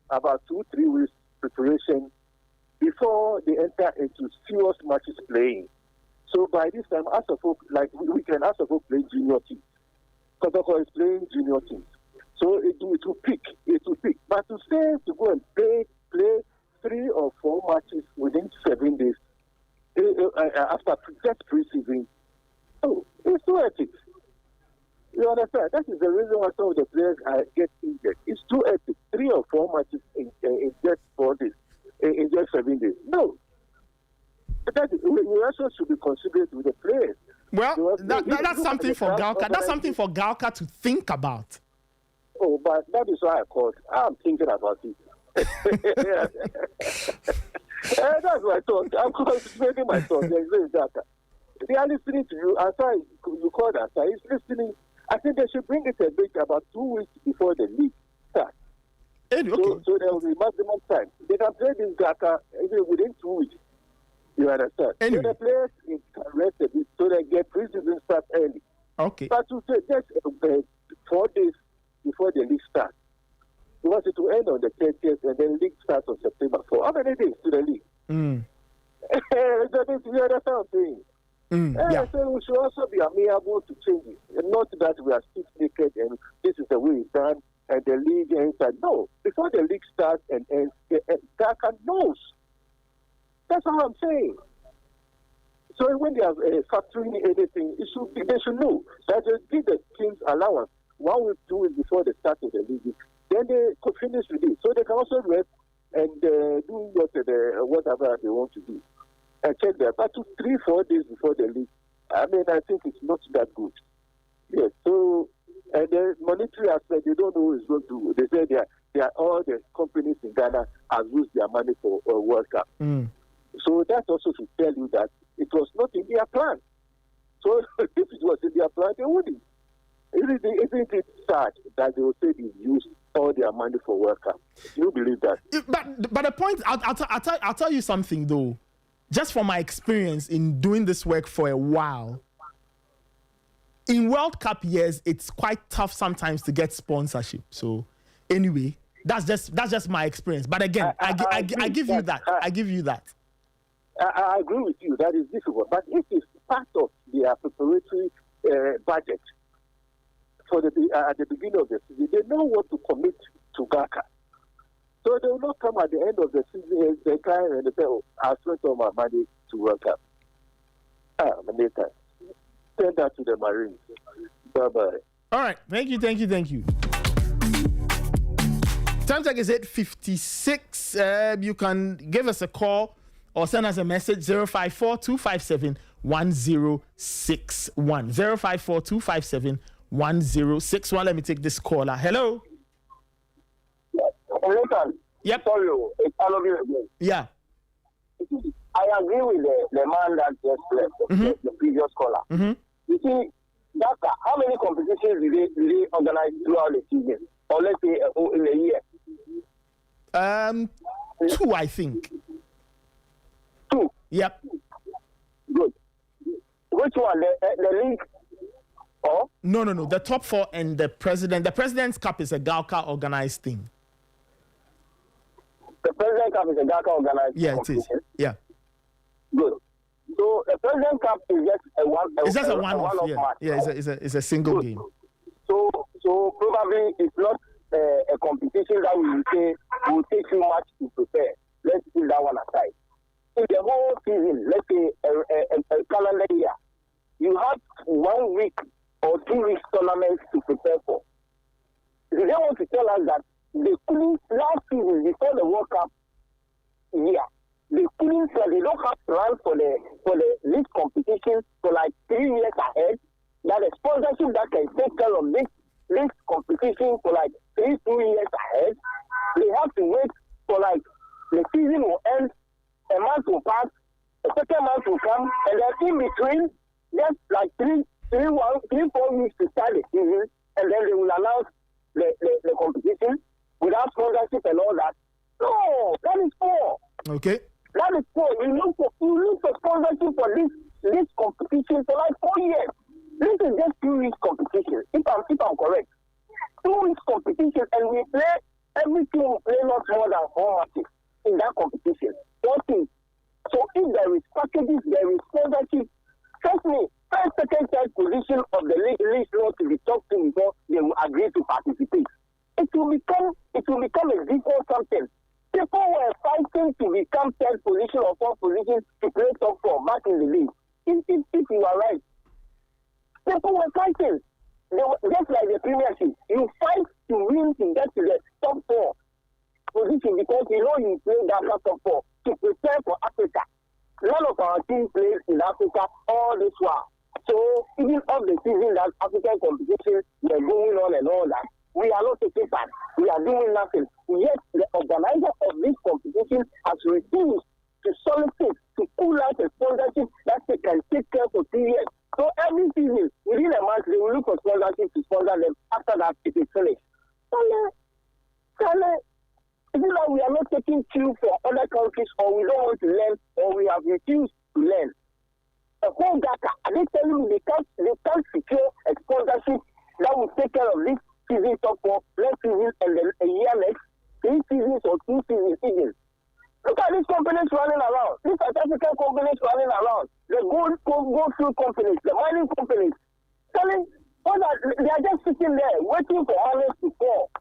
about 2-3 weeks preparation before they enter into serious matches playing. So by this time, as a folk, like we can as a folk play junior teams. Kotoko is playing junior teams. So it will pick. But to say to go and play 3 or 4 matches within 7 days after just preseason, it's too hectic. You understand? That is the reason why some of the players get injured. It's too hectic. 3 or 4 matches in just 4 days, in just 7 days. No. We also should be considerate with the players. Well, that's something for GHALCA. That's something for GHALCA to think about. Oh, but that is why I called. I'm thinking about it. That's my thought. I'm concentrating my thoughts. They are listening to you. After you called us, he's listening. I think they should bring it a bit about 2 weeks before the league starts. Okay. So there will be maximum time. They can play this GHALCA within 2 weeks. You understand? Anyway. So the players can rest a bit so they get preseason start early. Okay. But to say just 4 days before the league starts, you want it to end on the 30th and then league starts on September 4. How many days to the league? You understand what I'm saying? Yeah. So we should also be amenable to changes. And not that we are stiff-naked and this is the way it's done and the league ends. No. Before the league starts and ends, GHALCA knows. That's all I'm saying. So when they are factoring anything, they should know that they give the teams allowance 1 week, 2 weeks before the start of the league. Then they could finish with it. So they can also rest and do whatever they want to do. And check that. But 3-4 days before the league, I mean, I think it's not that good. Yes. So, and the monetary aspect, they don't know who is going to. They say they are all the companies in Ghana have used their money for World Cup. So that also should tell you that it was not in their plan. So if it was in their plan, they wouldn't. Isn't it sad that they will say they used all their money for World Cup? Do you believe that? But the point, I'll tell you something though. Just from my experience in doing this work for a while, in World Cup years, it's quite tough sometimes to get sponsorship. So anyway, that's just my experience. But again, I give you that. I give you that. I agree with you. That is difficult. But if it's part of their preparatory budget for at the beginning of the season, they know what to commit to GHALCA. So they will not come at the end of the season, they cry and they say, I spent all my money to World Cup. Later. Send that to the Marines. Bye-bye. All right. Thank you. Time check is 8:56. You can give us a call or send us a message 054-257-1061. 054-257-1061. Let me take this caller. Hello. Yep. Sorry, it's all of you again. Yeah. I agree with the man that just left, the previous caller. You see, how many competitions do they organize throughout the season? Or let's say in a year? 2, I think. 2? Yep. Good. Which one? The league? Or? No. The top 4 and the president. The President's Cup is a GHALCA organized thing. The President Cup is a GHALCA organized competition? It is. Yeah. Good. So the President Cup is just a one. It's just a one-off match. Yeah, it's a single game. So probably it's not a competition that we will say will take you much to prepare. Let's put that one aside. In the whole season, let's say a calendar year, you have 1 week or 2 weeks tournaments to prepare for. They want to tell us that they couldn't last season before the World Cup year. They couldn't say they don't have plans for the league competition for like 3 years ahead. That a sponsorship that can take care of this competition for like 2 years ahead. They have to wait for like the season will end, a month will pass, a second month will come, and then in between just like 4 weeks to start the season, and then they will announce the competition without sponsorship and all that. No, that is poor. Okay. That is poor. You look for sponsorship for this competition for like 4 years. This is just 2 weeks competition. If I'm correct, 2 weeks competition, and we play every team will play not more than 4 matches in that competition. 14. So if there is packages, there is sponsorship. Trust me, first, second, third position of the league not to be talked to before they will agree to participate. It will become a different something. People were fighting to become third position or fourth position to play top 4 back in the league. If you are right, people were fighting. They were just like the Premiership. You fight to win to get to the top 4 position because you know you play that top 4 to prepare for Africa. None of our teams played in Africa all this while. So even of the season that African competition were going on and all that, we are not taking part. We are doing nothing. Yet the organizer of this competition has refused to solicit, to pull out a sponsorship that they can take care for 2 years. So every season, within a month, they will look for sponsorship to sponsor them. After that, it is finished. Is it like we are not taking cue for other countries, or we don't want to learn, or we have refused to learn? The whole GHALCA, are they telling me they can't secure a sponsorship that will take care of this season top 4, next season, and then a year next, 3 seasons or 2 seasons? Look at these companies running around. These South African companies running around. The gold through companies, the mining companies. They are just sitting there waiting for others to fall.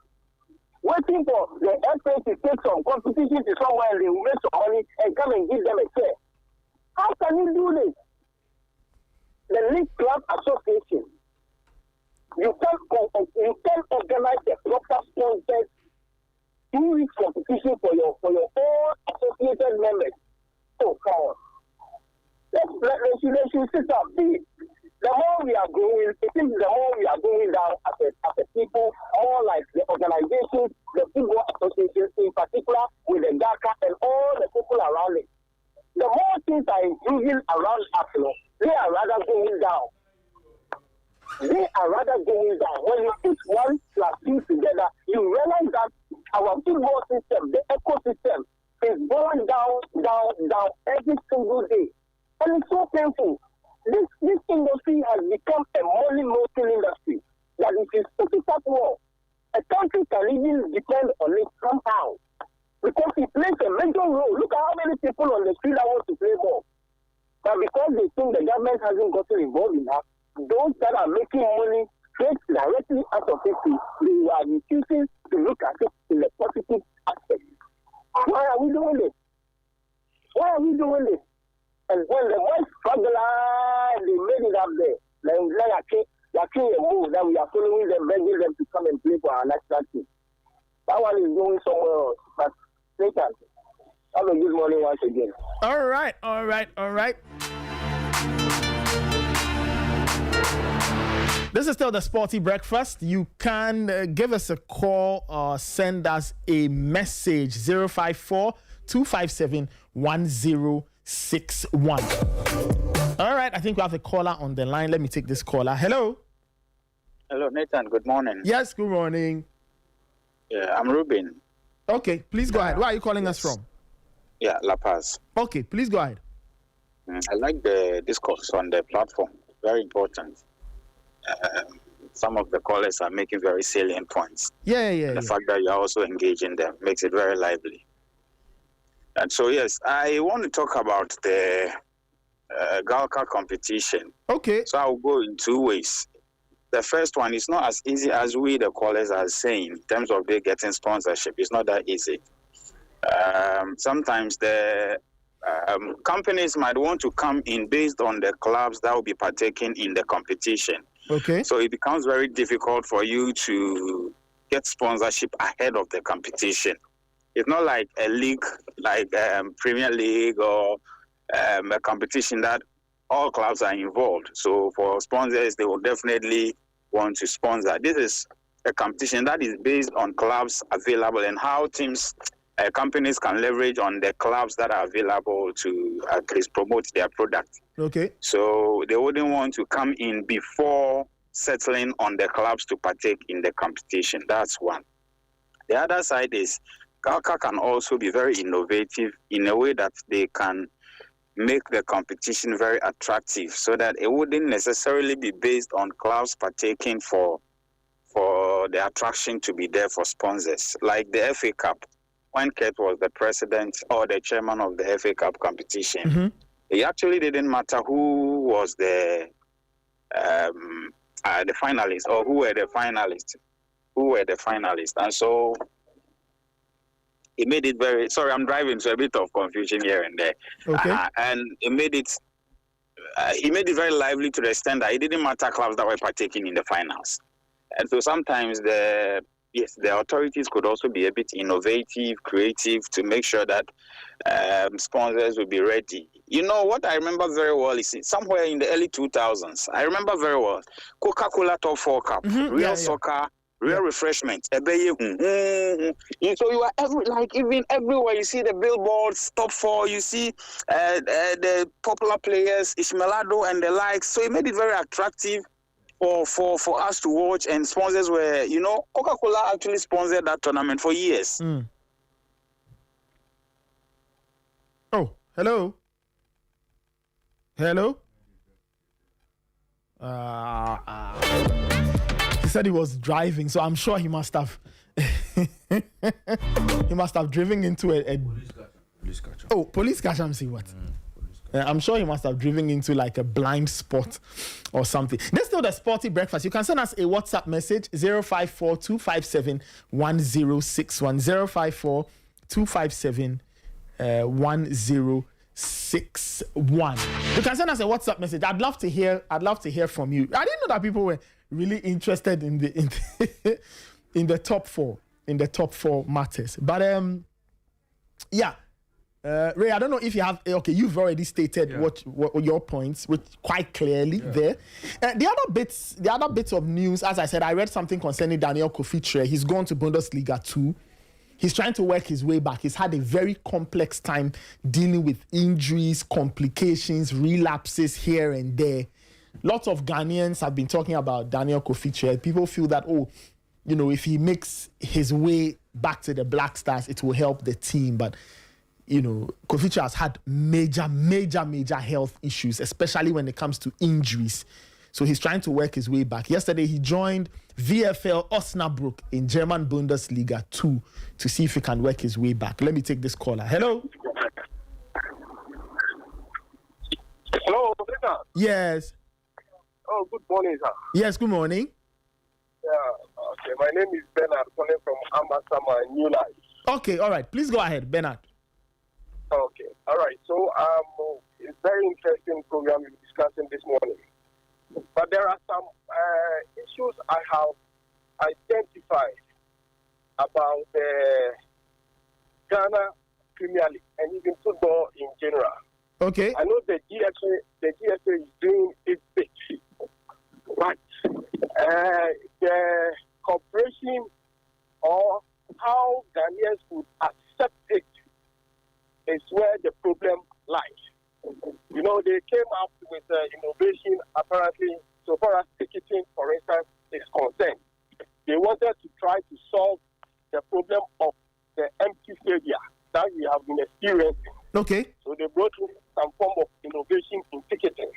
Waiting for the FA to take some competition to somewhere and they will make some money and come and give them a share. How can you do this? The League Club Association. You can organize a proper sponsored 2 weeks competition for your own associated members. So come on. Let's sit up. See, the more we are growing, it seems the more we are going down as a people, more like the organizations, the football associations, in particular with the GHALCA and all the people around it. The more things are improving around us, they are rather going down. They are rather going down. When you put 1 + 2 together, you realize that our football system, the ecosystem, is going down every single day. And it's so painful. This industry has become a money-making industry that if you put it up well, a country can even depend on it somehow. Because it plays a major role. Look at how many people on the street that want to play ball. But because they think the government hasn't gotten involved enough, those that are making money straight directly out of it, they are refusing to look at it in a positive aspect. Why are we doing this? Why are we doing this? And when the boys struggle, they made it up there. Then a move that we are following them, begging them to come and play for our national team. That one is going somewhere else. But Nathan, have a good morning once again. All right. This is still the Sporty Breakfast. You can give us a call or send us a message 054 257 1061. All right, I think we have a caller on the line. Let me take this caller. Hello. Hello, Nathan. Good morning. Yes, good morning. Yeah, I'm Ruben. Okay, please go ahead. Where are you calling us from? Yeah, La Paz. Okay, please go ahead. I like the discourse on the platform. Very important. Some of the callers are making very salient points. Yeah. The fact that you're also engaging them makes it very lively. And so, yes, I want to talk about the GHALCA competition. Okay. So I'll go in 2 ways. The first one is not as easy as we, the callers, are saying in terms of they getting sponsorship. It's not that easy. Sometimes the companies might want to come in based on the clubs that will be partaking in the competition. Okay. So it becomes very difficult for you to get sponsorship ahead of the competition. It's not like a league, like Premier League or a competition that all clubs are involved. So for sponsors, they will definitely want to sponsor. This is a competition that is based on clubs available and how teams companies can leverage on the clubs that are available to at least promote their product. Okay. So they wouldn't want to come in before settling on the clubs to partake in the competition. That's one. The other side is GHALCA can also be very innovative in a way that they can make the competition very attractive so that it wouldn't necessarily be based on clubs partaking for the attraction to be there for sponsors. Like the FA Cup, when Kurt was the president or the chairman of the FA Cup competition, it actually didn't matter who was the finalists or who were the finalists. And so it made it very, sorry, I'm driving, so a bit of confusion here and there. Okay. And it made it very lively to the extent that it didn't matter clubs that were partaking in the finals. And so sometimes the authorities could also be a bit innovative, creative to make sure that sponsors will be ready. You know, what I remember very well is somewhere in the early 2000s, I remember very well, Coca-Cola Top 4 Cup, Real Soccer, Real Refreshment. So you are even everywhere you see the billboards, Top 4, you see the popular players, Ishmaelado and the likes. So it made it very attractive for us to watch, and sponsors were, you know, Coca-Cola actually sponsored that tournament for years. Oh, hello. He said he was driving, so I'm sure he must have driven into a Police catch. Oh, police catch him. See what? I'm sure he must have driven into like a blind spot or something. Let's do the Sporty Breakfast. You can send us a WhatsApp message 054-257-1061 054-257-1061. You can send us a WhatsApp message. I'd love to hear from you. I didn't know that people were really interested in the top four matters. But yeah. Ray, I don't know if you have. Okay, you've already stated what your points, which quite clearly there. The other bits of news, as I said, I read something concerning Daniel Kofitre. He's gone to Bundesliga 2. He's trying to work his way back. He's had a very complex time dealing with injuries, complications, relapses here and there. Lots of Ghanaians have been talking about Daniel Kofitre. People feel that, if he makes his way back to the Black Stars, it will help the team. But Kofitre has had major health issues, especially when it comes to injuries. So he's trying to work his way back. Yesterday, he joined VfL Osnabrück in German Bundesliga 2 to see if he can work his way back. Let me take this caller. Hello? Hello, Peter. Yes. Oh, good morning, sir. Yes, good morning. Yeah, okay. My name is Bernard, calling from Amasama, New Life. Okay, all right. Please go ahead, Bernard. Okay, all right. So, it's a very interesting program we're discussing this morning. But there are some issues I have identified about the Ghana Premier League and even football in general. Okay. I know the GSA is doing its bit, but the cooperation or how Ghanaians would accept it is where the problem lies. They came up with innovation, apparently, so far as ticketing, for instance, is concerned. They wanted to try to solve the problem of the empty stadia that we have been experiencing. Okay. So they brought in some form of innovation in ticketing.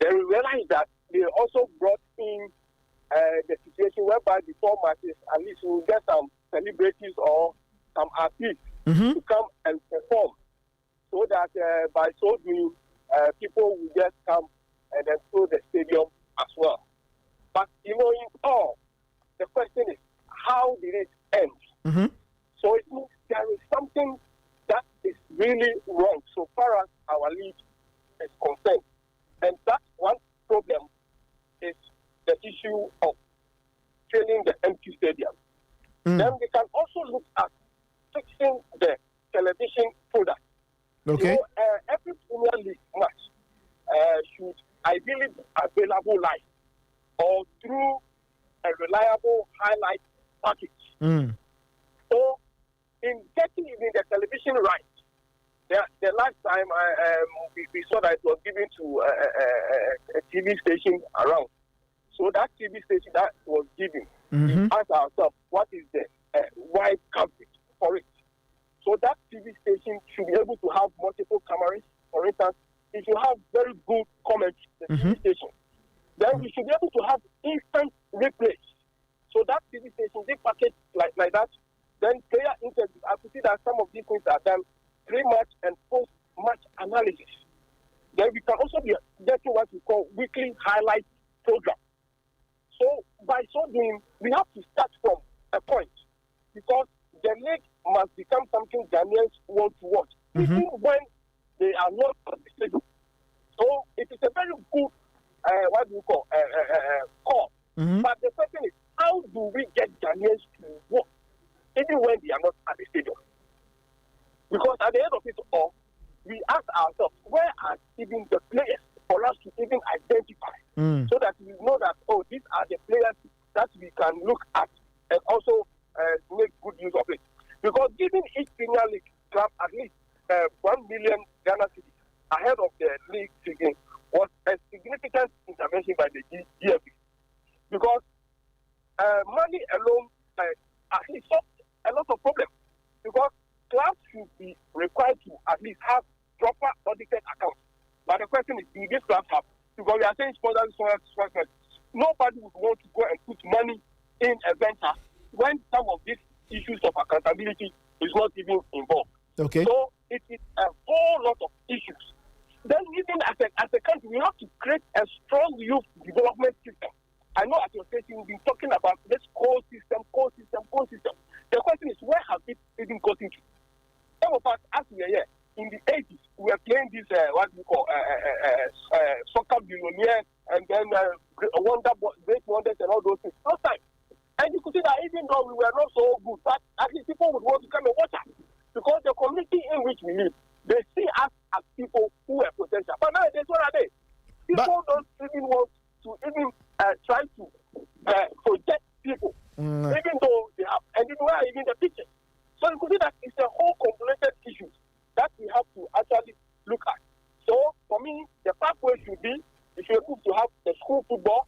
Then we realized that they also brought in the situation whereby before matches, at least we'll get some celebrities or some artists to come and perform, so that by so doing, people will just come and then fill the stadium as well. But, in all, the question is, how did it end? So it means there is something that is really wrong so far as our league is concerned. And that one problem is the issue of filling the empty stadium. Then we can also look at fixing the television product. Okay. Every Premier League match should ideally be available live or through a reliable highlight package. So in getting even the television rights, the last time we saw that it was given to a TV station around. So that TV station that was given, we asked ourselves, what is the wide coverage for it? So that TV station should be able to have multiple cameras. For instance, it should have very good commentary, the TV station. Then we should be able to have instant replays. So that TV station, they package like that. Then player interviews. I could see that some of these things are done pre-match and post-match analysis. Then we can also be getting what we call weekly highlight program. So by so doing, we have to start from a point, because the league must become something Ghanaians want to watch, even when they are not on the schedule. So it is a very good call. But the question is, how do we get Ghanaians to watch, even when they are not at the stadium? Because at the end of it all, we ask ourselves, where are even the players for us to even identify, so that we know that, oh, these are the players that we can look at and also make good use of it. Because giving each Premier League club at least 1 million Ghana cedis ahead of the league season was a significant intervention by the GFB. Because money alone actually solved a lot of problems. Because clubs should be required to at least have proper audited accounts. But the question is, do these clubs have? Because we are saying sponsors. Nobody would want to go and put money in a venture when some of these issues of accountability is not even involved. Okay. So it is a whole lot of issues. Then even as a country, we have to create a strong youth development system. I know at your station we've been talking about this core system. The question is, where have it even gotten to? Some of us, as we are here, in the 80s, we were playing this, what we call soccer billionaire, and then great wonders and all those things. No time. And you could see that even though we were not so good, but at least people would want to come and watch us. Because the community in which we live, they see us as people who have potential. But nowadays, what are they? People don't even want to even try to project people, even though they have, and you know even the pictures. So you could see that it's a whole completed issue that we have to actually look at. So for me, the pathway should be, you should be able to have the school football,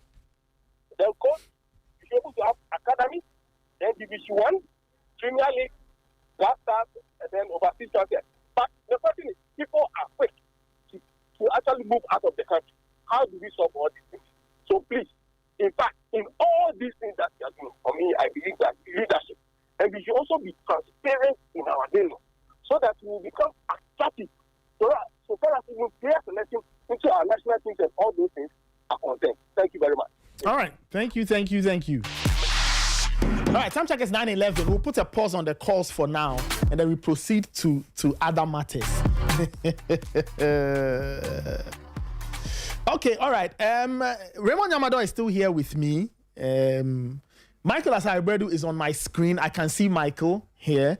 then coach, you should be able to have academy, then Division 1, Premier League, Black Stars, and then overseas champions. But the question is, people are quick to actually move out of the country. How do we solve all these things? So please, in fact, in all these things that we are doing, for me, I believe that leadership, and we should also be transparent in our dealings, so that we will become attractive. So far as even player selection into our national teams and all those things are content. Thank you very much. All right. Thank you. All right, time check is 9:11. We'll put a pause on the calls for now, and then we proceed to other matters. Okay, all right. Raymond Yamado is still here with me. Michael Asaibedu is on my screen. I can see Michael here.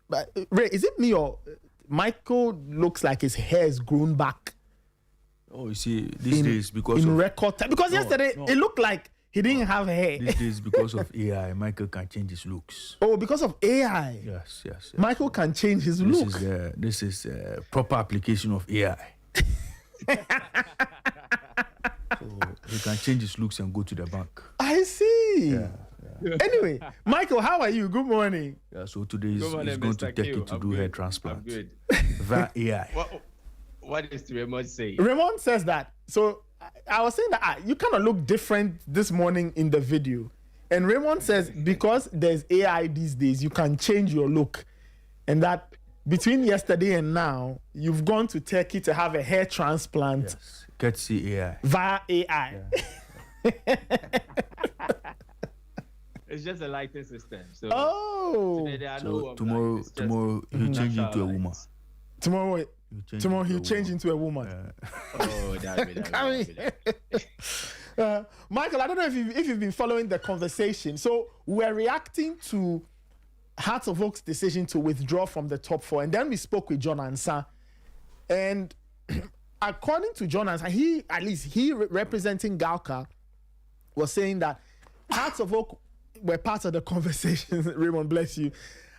But Ray, is it me or Michael looks like his hair is grown back? Oh, you see, these days because in of record time. Because yesterday it looked like he didn't have hair. These days because of AI, Michael can change his looks. Oh, because of AI. Yes. Michael can change his look. This is proper application of AI. So he can change his looks and go to the bank. I see. Yeah. Anyway, Michael, how are you? Good morning. Yeah, so today he's going to take it to do hair transplant. I'm good. Via AI. What is Raymond saying? Raymond says that. So I was saying that you kind of look different this morning in the video. And Raymond says because there's AI these days, you can change your look. And that between yesterday and now, you've gone to Turkey to have a hair transplant. Yes. Courtesy AI. Via AI. Yeah. It's just a lighting system. So today there are so tomorrow he'll change into a woman. Tomorrow he'll change into a woman. Oh, Michael, I don't know if you've been following the conversation. So we're reacting to Hearts of Oak's decision to withdraw from the top four, and then we spoke with John Ansah, and according to John Ansah, he representing GHALCA was saying that Hearts of Oak were part of the conversation. Raymond, bless you.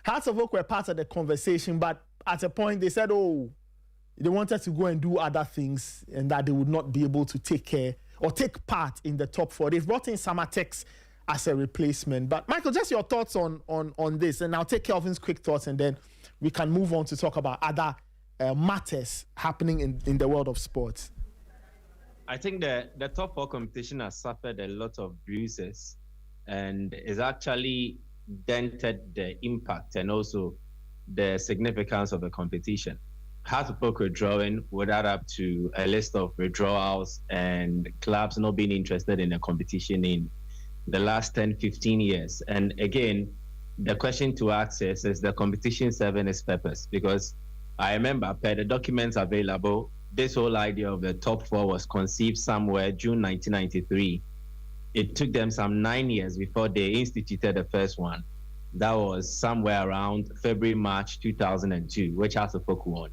Hearts of Oak were part of the conversation, but at a point they said, oh, they wanted to go and do other things and that they would not be able to take care or take part in the top 4. They've brought in Samatex as a replacement. But Michael, just your thoughts on this, and I'll take Kelvin's quick thoughts, and then we can move on to talk about other matters happening in the world of sports. I think the top 4 competition has suffered a lot of bruises and is actually dented the impact and also the significance of the competition. Hearts of Oak withdrawing would add up to a list of withdrawals and clubs not being interested in the competition in the last 10, 15 years. And again, the question to ask is the competition serving its purpose? Because I remember, per the documents available, this whole idea of the top 4 was conceived somewhere June 1993. It took them some 9 years before they instituted the first one. That was somewhere around February, March 2002, which Hearts of Oak won.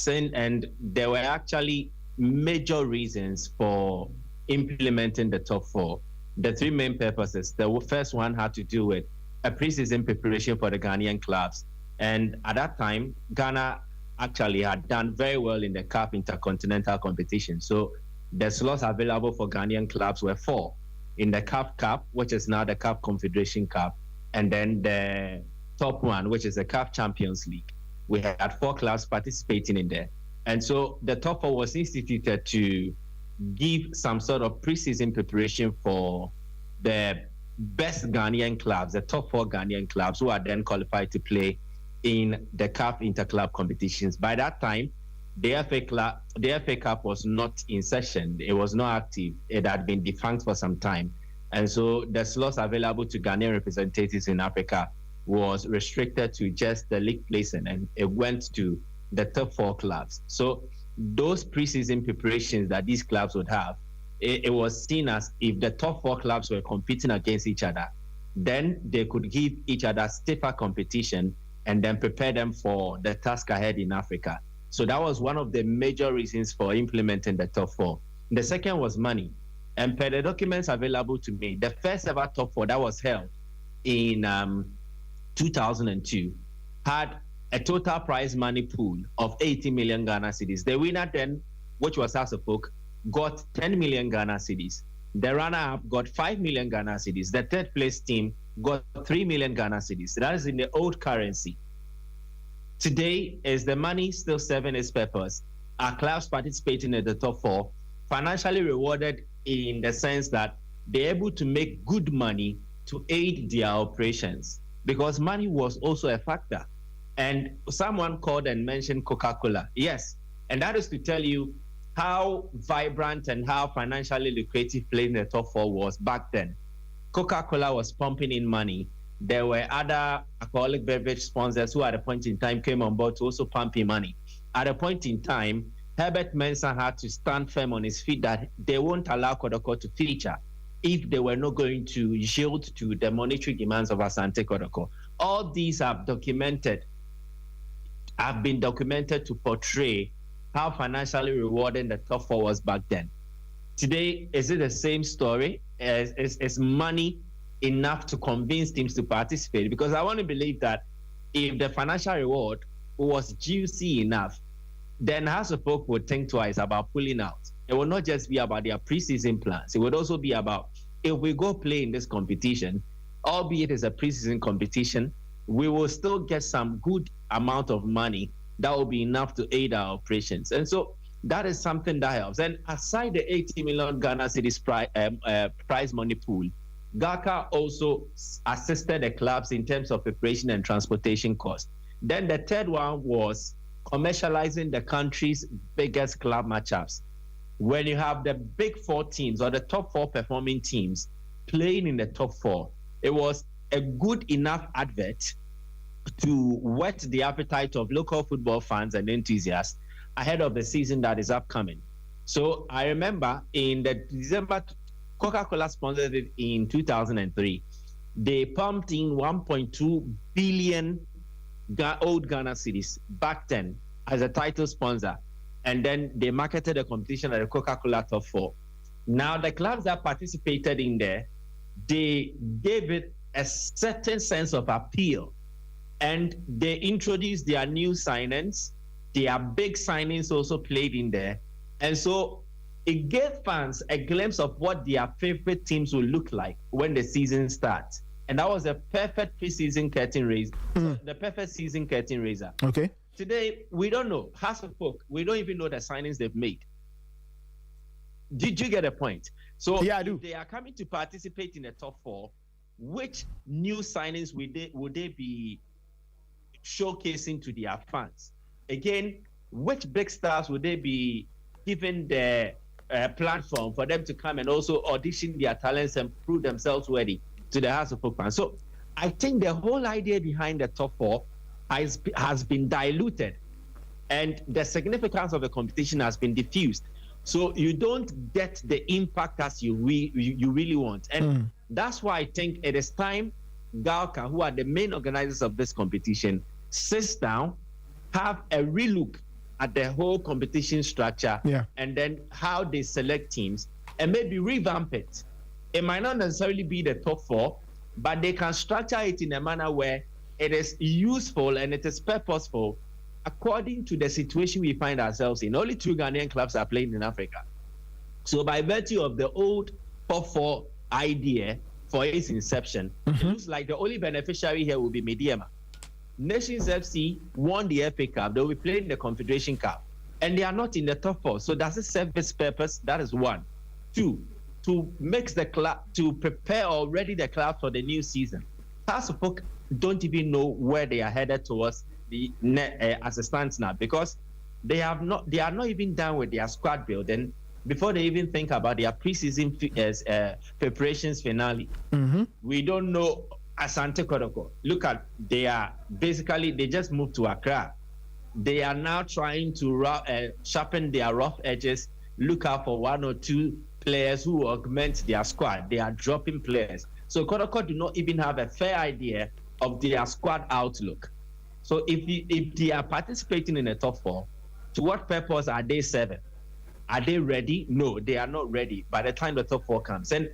And there were actually major reasons for implementing the top 4. The 3 main purposes. The first one had to do with a preseason preparation for the Ghanaian clubs. And at that time, Ghana actually had done very well in the CAF Intercontinental competition. So the slots available for Ghanaian clubs were 4. In the CAF Cup, which is now the CAF Confederation Cup, and then the top one, which is the CAF Champions League. We had 4 clubs participating in there. And so the top 4 was instituted to give some sort of preseason preparation for the best Ghanaian clubs, the top 4 Ghanaian clubs, who are then qualified to play in the CAF interclub competitions. By that time, the FA Cup was not in session. It was not active. It had been defunct for some time. And so the slots available to Ghanaian representatives in Africa was restricted to just the league placing, and it went to the top 4 clubs. So those preseason preparations that these clubs would have, it was seen as if the top 4 clubs were competing against each other, then they could give each other stiffer competition and then prepare them for the task ahead in Africa. So that was one of the major reasons for implementing the top 4. The second was money. And per the documents available to me, the first ever top 4 that was held in 2002 had a total prize money pool of 80 million Ghana cedis. The winner then, which was Hearts of Oak, got 10 million Ghana cedis. The runner-up got 5 million Ghana cedis. The third place team got 3 million Ghana cedis. That is in the old currency. Today, is the money still serving its purpose? Are clubs participating in the top 4 financially rewarded in the sense that they're able to make good money to aid their operations? Because money was also a factor. And someone called and mentioned Coca-Cola. Yes, and that is to tell you how vibrant and how financially lucrative playing the top 4 was back then. Coca-Cola was pumping in money. There were other alcoholic beverage sponsors who at a point in time came on board to also pump in money. At a point in time, Herbert Mensah had to stand firm on his feet that they won't allow Kodoko to feature if they were not going to yield to the monetary demands of Asante Kodoko. All these have been documented to portray how financially rewarding the top 4 was back then. Today, is it the same story? Is money enough to convince teams to participate? Because I want to believe that if the financial reward was juicy enough, then Hearts of Oak would think twice about pulling out. It will not just be about their preseason plans. It would also be about, if we go play in this competition, albeit it's a preseason competition, we will still get some good amount of money that will be enough to aid our operations. And so that is something that helps. And aside the 80 million Ghana cedis prize money pool, GHALCA also assisted the clubs in terms of preparation and transportation costs. Then the third one was commercializing the country's biggest club matchups. When you have the big 4 teams or the top 4 performing teams playing in the top 4, it was a good enough advert to whet the appetite of local football fans and enthusiasts ahead of the season that is upcoming. So I remember in the December, Coca-Cola sponsored it in 2003. They pumped in 1.2 billion old Ghana cedis back then as a title sponsor. And then they marketed the competition at the Coca-Cola top 4. Now the clubs that participated in there, they gave it a certain sense of appeal and they introduced their new signings. Their big signings also played in there. And so it gave fans a glimpse of what their favorite teams will look like when the season starts. And that was a perfect preseason curtain raiser, the perfect season curtain raiser. Okay. Today, we don't know. House of Folk, we don't even know the signings they've made. Did you get a point? So yeah, I do. If they are coming to participate in the top 4, which new signings would they be showcasing to their fans? Again, which big stars would they be given the platform for them to come and also audition their talents and prove themselves worthy to the House of Folk fans? So I think the whole idea behind the top 4 has been diluted, and the significance of the competition has been diffused. So you don't get the impact as you really want. And that's why I think it is time GHALCA, who are the main organizers of this competition, sits down, have a relook at the whole competition structure, and then how they select teams, and maybe revamp it. It might not necessarily be the top 4, but they can structure it in a manner where it is useful and it is purposeful according to the situation we find ourselves in. Only 2 Ghanaian clubs are playing in Africa. So by virtue of the old top 4 idea for its inception, it looks like the only beneficiary here will be Mediema. Nations FC won the FA Cup. They will be playing the Confederation Cup, and they are not in the top 4. So does it serve its purpose? That is 1. 2, to make the club, to prepare already the club for the new season. House of Folk don't even know where they are headed towards as it stands now, because they are not even done with their squad building before they even think about their preseason preparations finale. We don't know. Asante Kotoko, look at, they just moved to Accra. They are now trying to sharpen their rough edges, look out for 1 or 2 players who augment their squad. They are dropping players. So Kotoko do not even have a fair idea of their squad outlook. So if they are participating in the top 4, to what purpose are they serving? Are they ready? No, they are not ready by the time the top 4 comes. And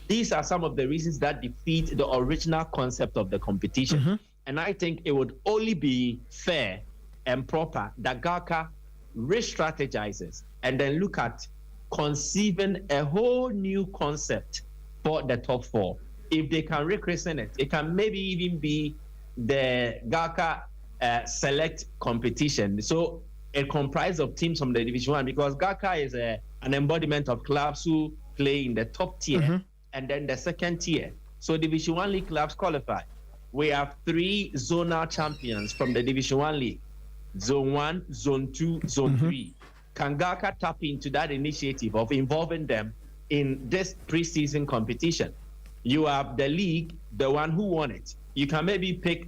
these are some of the reasons that defeat the original concept of the competition. And I think it would only be fair and proper that GHALCA re-strategizes and then look at conceiving a whole new concept for the top 4. If they can rechristen it, it can maybe even be the GHALCA select competition. So it comprises of teams from the Division 1, because GHALCA is an embodiment of clubs who play in the top tier and then the second tier. So Division 1 league clubs qualify. We have 3 zonal champions from the Division 1 league: Zone 1, Zone 2, Zone 3. Can GHALCA tap into that initiative of involving them in this preseason competition? You have the league, the one who won it. You can maybe pick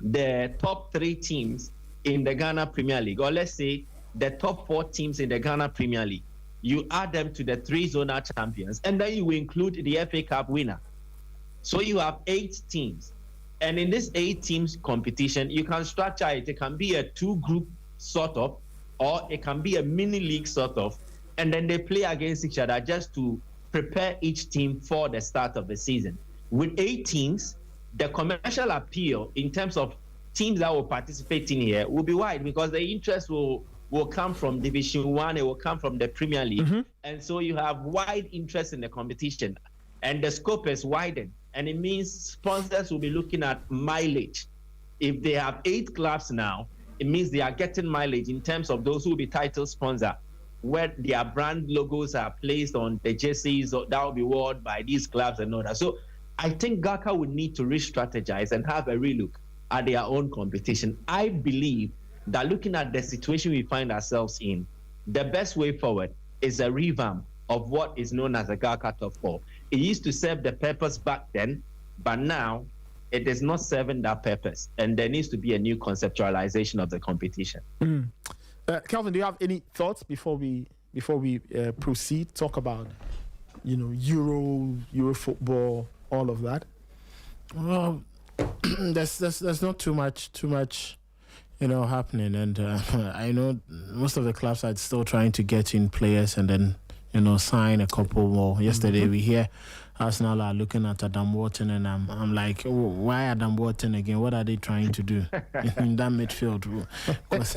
the top 3 teams in the Ghana Premier League, or let's say the top 4 teams in the Ghana Premier League. You add them to the 3 zonal champions, and then you include the FA Cup winner. So you have 8 teams. And in this 8 teams competition, you can structure it. It can be a 2-group sort of, or it can be a mini league sort of, and then they play against each other just to prepare each team for the start of the season. With 8 teams, the commercial appeal in terms of teams that will participate in here will be wide, because the interest will come from Division 1, it will come from the Premier League. And so you have wide interest in the competition, and the scope is widened. And it means sponsors will be looking at mileage. If they have 8 clubs now, it means they are getting mileage in terms of those who will be title sponsor, where their brand logos are placed on the jerseys that will be worn by these clubs and all that. So I think GHALCA would need to re-strategize and have a relook at their own competition. I believe that looking at the situation we find ourselves in, the best way forward is a revamp of what is known as a GHALCA Top 4. It used to serve the purpose back then, but now it is not serving that purpose, and there needs to be a new conceptualization of the competition. Kelvin, do you have any thoughts before we proceed? Talk about, Euro football, all of that. Well, there's not too much happening, and I know most of the clubs are still trying to get in players and then sign a couple more. Yesterday we hear Arsenal are looking at Adam Wharton, and I'm like, why Adam Wharton again? What are they trying to do in that midfield? Because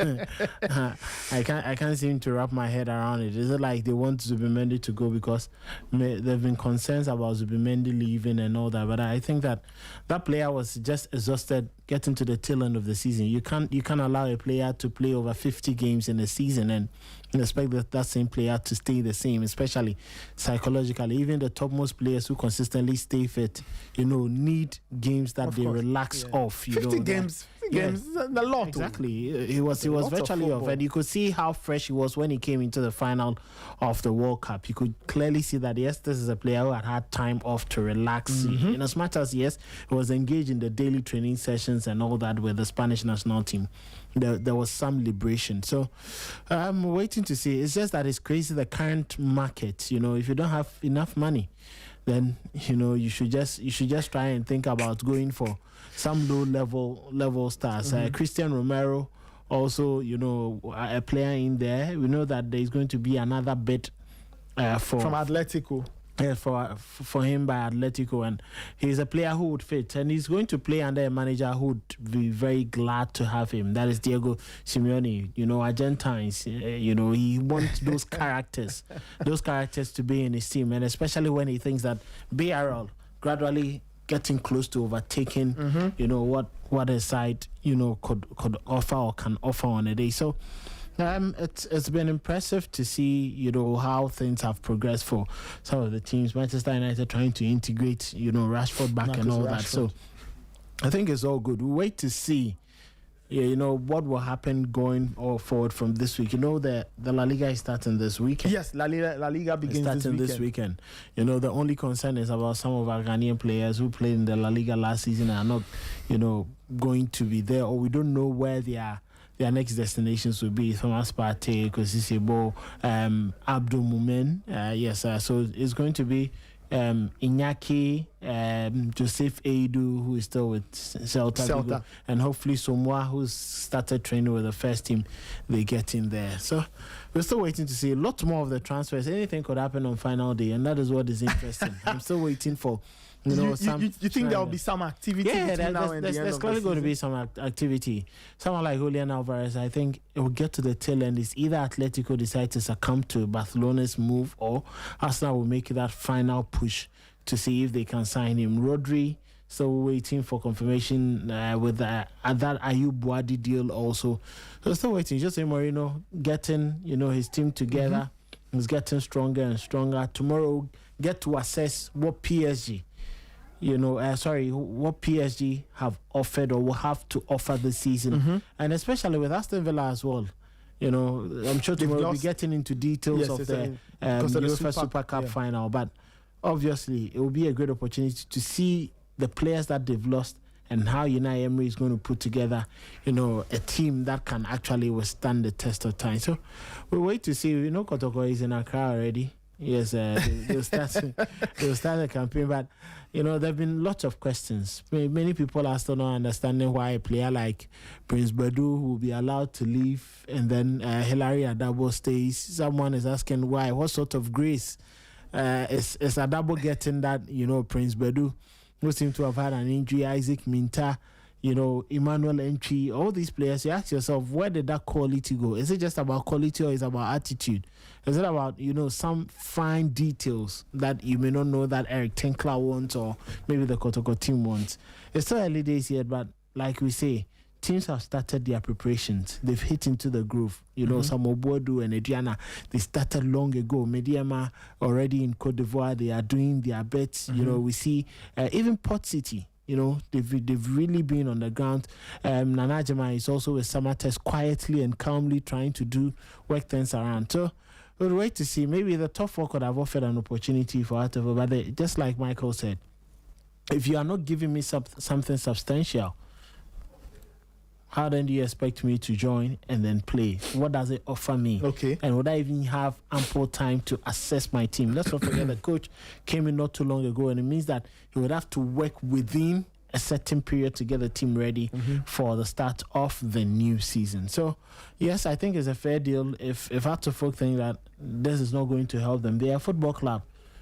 I can't seem to wrap my head around it. Is it like they want Zubimendi to go because there have been concerns about Zubimendi leaving and all that? But I think that player was just exhausted getting to the tail end of the season. You can't allow a player to play over 50 games in a season and expect that same player to stay the same, especially psychologically. Even the topmost players who consistently stay fit, need games that they relax off. 50 games is a lot. Exactly. He was virtually off, and you could see how fresh he was when he came into the final of the World Cup. You could clearly see that, yes, this is a player who had time off to relax. In as much as, yes, he was engaged in the daily training sessions and all that with the Spanish national team, there was some liberation. So I'm waiting to see. It's just that it's crazy, the current market. If you don't have enough money, then you should just try and think about going for some low level stars. Christian Romero, also a player in there. We know that there is going to be another bid from Atletico. For him by Atletico, and he's a player who would fit, and he's going to play under a manager who would be very glad to have him. That is Diego Simeone. Argentines, he wants those characters to be in his team, and especially when he thinks that BRL gradually getting close to overtaking what a side could offer or can offer on a day. So it's been impressive to see, how things have progressed for some of the teams. Manchester United trying to integrate, Rashford back and all that. So I think it's all good. We'll wait to see, what will happen going forward from this week. The La Liga is starting this weekend. Yes, La Liga begins this weekend. The only concern is about some of our Ghanaian players who played in the La Liga last season and are not, going to be there, or we don't know where their next destinations will be. Thomas Partey, Kosisebo, Abdul Mumen. So it's going to be Iñaki, Joseph Eidu, who is still with Celta. And hopefully Somoa, who's started training with the first team, they get in there. So we're still waiting to see a lot more of the transfers. Anything could happen on final day, and that is what is interesting. I'm still waiting for you think there will be some activity? Yeah, there's clearly going to be some activity. Someone like Julian Alvarez, I think it will get to the tail end. It's either Atletico decide to succumb to Barcelona's move, or Arsenal will make that final push to see if they can sign him. Rodri, still waiting for confirmation with that Ayub Boadi deal also. So still waiting. Jose Mourinho getting his team together. He's getting stronger and stronger. Tomorrow, get to assess what PSG what PSG have offered or will have to offer this season, and especially with Aston Villa as well. I'm sure tomorrow we'll be getting into details of the UEFA Super Cup final, but obviously it will be a great opportunity to see the players that they've lost and how Unai Emery is going to put together, a team that can actually withstand the test of time. So we'll wait to see. Kotoko is in Accra already. Yes, they'll start the campaign, but there have been lots of questions. Many people are still not understanding why a player like Prince Badu will be allowed to leave, and then Hilary Adabo stays. Someone is asking why. What sort of grace is Adabo getting that Prince Badu, who seem to have had an injury, Isaac Minta, Emmanuel Entry, all these players? You ask yourself, where did that quality go? Is it just about quality, or is it about attitude? Is it about, some fine details that you may not know that Eric Tinkler wants, or maybe the Kotoko team wants? It's still early days yet, but like we say, teams have started their preparations. They've hit into the groove. Samuel Boadu and Adriana, they started long ago. Mediama already in Cote d'Ivoire, they are doing their bets. We see even Port City, they've really been on the ground. Nana Jama is also with Samatex quietly and calmly trying to work things around. So we'll wait to see. Maybe the top four could have offered an opportunity for whatever, but just like Michael said, if you are not giving me something substantial, how then do you expect me to join and then play? What does it offer me? Okay. And would I even have ample time to assess my team? Let's not forget the coach came in not too long ago, and it means that he would have to work within a certain period to get the team ready for the start of the new season. So, yes, I think it's a fair deal. If Artefok think that this is not going to help them, they are a football club.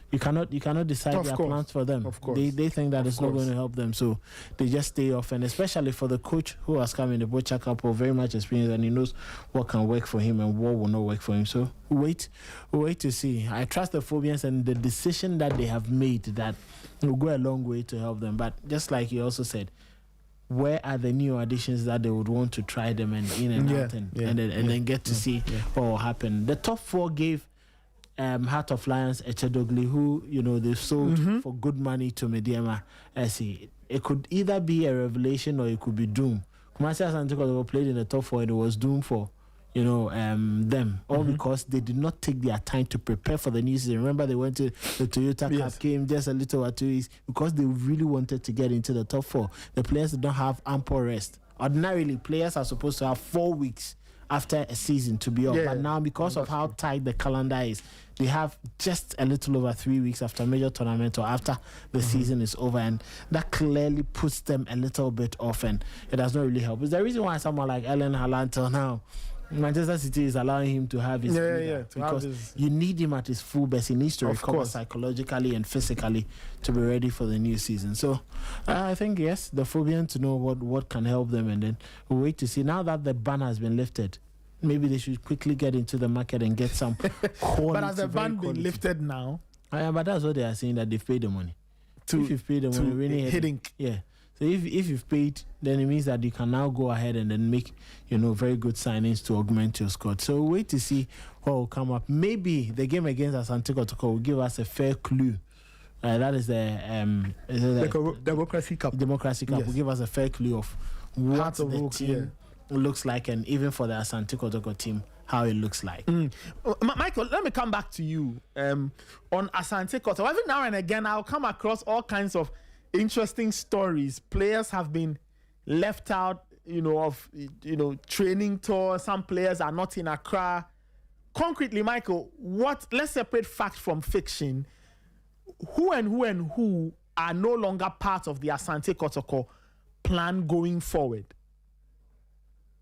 you cannot decide their plans for them. Of course. They think that it's not going to help them, so they just stay off. And especially for the coach who has come in the Bocha Cup, very much experience, and he knows what can work for him and what will not work for him. So we'll wait to see. I trust the Phobians and the decision that they have made that will go a long way to help them. But just like you also said, where are the new additions that they would want to try them and in and out and then get to see what will happen? The top 4 gave Heart of Lions Echedogli, who they sold for good money to Mediema. It could either be a revelation or it could be doom. Kumasi Asante Kotoko played in the top 4 and it was doom for them, all because they did not take their time to prepare for the new season. Remember, they went to the Toyota Cup, came just a little or 2 weeks because they really wanted to get into the top 4. The players don't have ample rest. Ordinarily, players are supposed to have 4 weeks after a season to be off, but now because of how tight the calendar is, they have just a little over 3 weeks after a major tournament or after the season is over, and that clearly puts them a little bit off, and it does not really help. It's the reason why someone like Erling Haaland till now, Manchester City is allowing him to have his because you need him at his full best. He needs to recover psychologically and physically to be ready for the new season. So I think yes, the Phobians to know what can help them, and then we'll wait to see. Now that the ban has been lifted, maybe they should quickly get into the market and get some quality. But has the ban been lifted now? But that's what they are saying, that they've paid the money. If you've paid the money, really hitting. Yeah. So if you've paid, then it means that you can now go ahead and then make very good signings to augment your squad. So we'll wait to see what will come up. Maybe the game against Asante Kotoko will give us a fair clue. That is the Democracy Cup. Democracy Cup will give us a fair clue of what the team looks like, and even for the Asante Kotoko team, how it looks like. Michael, let me come back to you on Asante Kotoko. Every now and again, I'll come across all kinds of interesting stories. Players have been left out, of training tours. Some players are not in Accra. Concretely, Michael, let's separate fact from fiction. Who are no longer part of the Asante Kotoko plan going forward?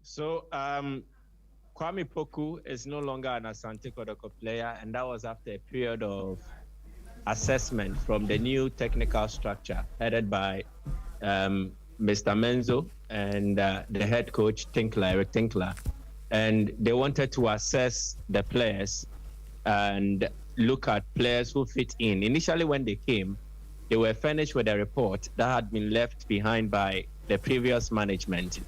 So, Kwame Poku is no longer an Asante Kotoko player, and that was after a period of assessment from the new technical structure headed by Mr. Menzo and the head coach Eric Tinkler. And they wanted to assess the players and look at players who fit in. Initially, when they came, they were furnished with a report that had been left behind by the previous management.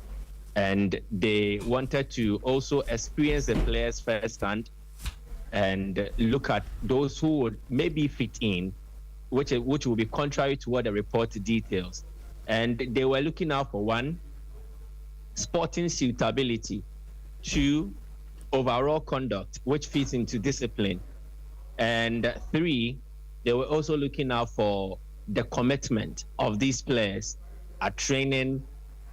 And they wanted to also experience the players firsthand and look at those who would maybe fit in, which will be contrary to what the report details. And they were looking out for 1, sporting suitability, 2, overall conduct, which fits into discipline, and 3, they were also looking out for the commitment of these players at training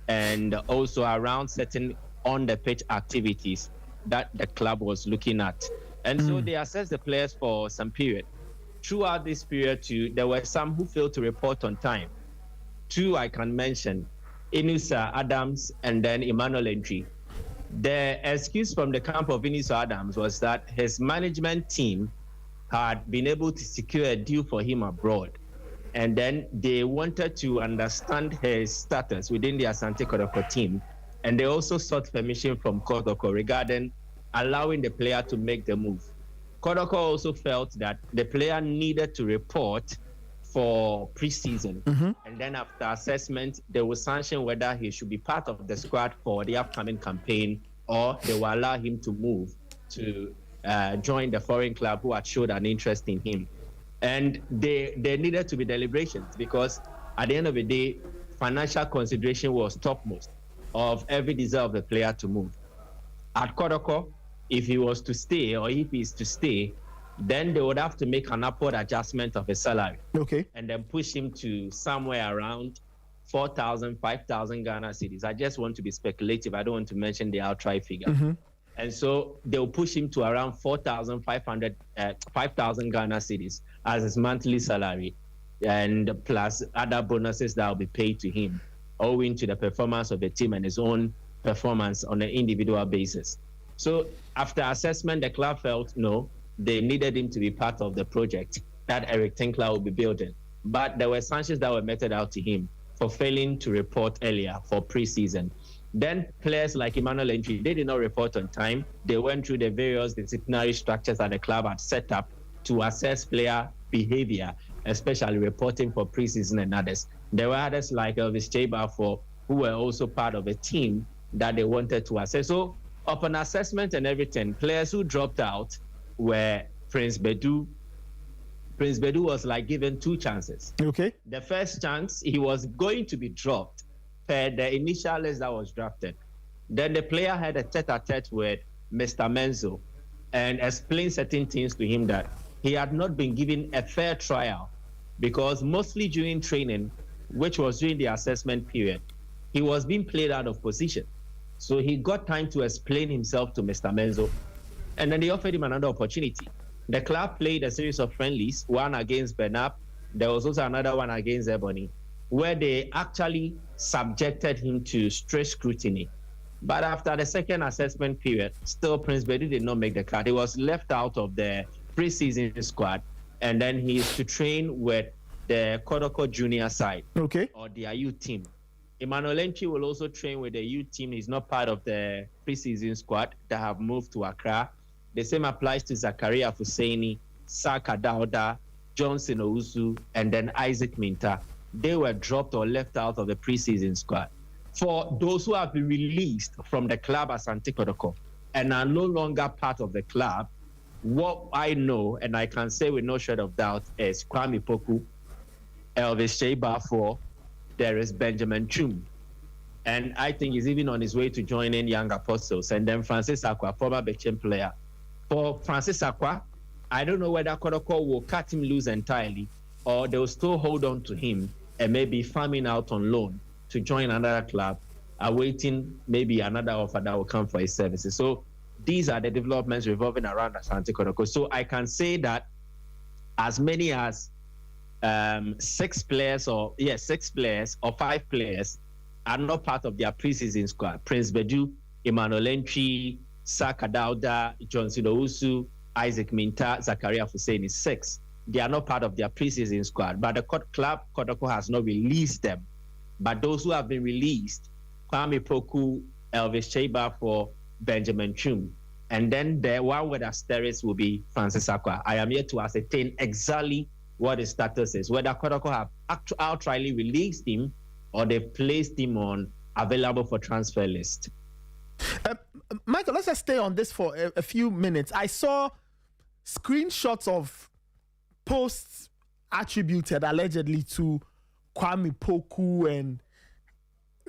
and also around certain on-the-pitch activities that the club was looking at. And so they assessed the players for some period. Throughout this period, too, there were some who failed to report on time. 2 I can mention, Inusa Adams and then Emmanuel Entry. The excuse from the camp of Inusa Adams was that his management team had been able to secure a deal for him abroad. And then they wanted to understand his status within the Asante Kotoko team. And they also sought permission from Kotoko regarding allowing the player to make the move. Kotoko also felt that the player needed to report for preseason. And then after assessment, they will sanction whether he should be part of the squad for the upcoming campaign, or they will allow him to move to join the foreign club who had showed an interest in him. And there needed to be deliberations, because at the end of the day, financial consideration was topmost of every desire of the player to move. At Kotoko, if he was to stay, or if he is to stay, then they would have to make an upward adjustment of his salary. Okay. And then push him to somewhere around 4,000, 5,000 Ghana cedis. I just want to be speculative. I don't want to mention the outright figure. And so they'll push him to around 4,500, 5,000 Ghana cedis as his monthly salary, and plus other bonuses that will be paid to him, owing to the performance of the team and his own performance on an individual basis. So after assessment, the club felt no, they needed him to be part of the project. that Eric Tinkler will be building. But there were sanctions that were meted out to him for failing to report earlier for preseason. Then players like Emmanuel Entry, they did not report on time. They went through the various disciplinary structures that the club had set up to assess player behavior, especially reporting for preseason and others. There were others like Elvis Chebafor, who were also part of a team that they wanted to assess. So upon assessment and everything, players who dropped out were Prince Bedu. Prince Bedu was like given 2 chances. Okay. The first chance, he was going to be dropped per the initial list that was drafted. Then the player had a tete-a-tete with Mr. Menzo and explained certain things to him that he had not been given a fair trial because mostly during training, which was during the assessment period, he was being played out of position. So he got time to explain himself to Mr. Menzo, and then they offered him another opportunity. The club played a series of friendlies, one against Bernab. There was also another one against Ebony, where they actually subjected him to strict scrutiny. But after the second assessment period, still Prince Bedu did not make the cut. He was left out of the preseason squad, and then he is to train with the Kodoko junior side, okay, or their youth team. Emmanuel Entry will also train with the youth team. He's not part of the preseason squad that have moved to Accra. The same applies to Zakaria Fusaini, Saka Dauda, Johnson Ousu, and then Isaac Minta. They were dropped or left out of the preseason squad. For those who have been released from the club as Antikodoko and are no longer part of the club, what I know, and I can say with no shred of doubt, is Kwame Poku, Elvis Chebafor, there is Benjamin Chum. And I think he's even on his way to joining Young Apostles. And then Francis Akwa, former Bechem player. For Francis Akwa, I don't know whether Kodoko will cut him loose entirely or they'll still hold on to him and maybe farm him out on loan to join another club, awaiting maybe another offer that will come for his services. So these are the developments revolving around Asante Kodoko. So I can say that as many as 6 players or 5 players are not part of their preseason squad. Prince Bedu, Emmanuel Entry, Saka Dauda, Johnson Ousu, Isaac Minta, Zakaria Fusaini, 6. They are not part of their preseason squad, but the club, Kodoko, has not released them. But those who have been released, Kwame Poku, Elvis Chebafor, Benjamin Chum, and then the one with asterisk will be Francis Akwa. I am yet to ascertain exactly what his status is, whether Kodoko have outrightly released him or they placed him on available for transfer list. Michael, let's just stay on this for a few minutes. I saw screenshots of posts attributed allegedly to Kwame Poku, and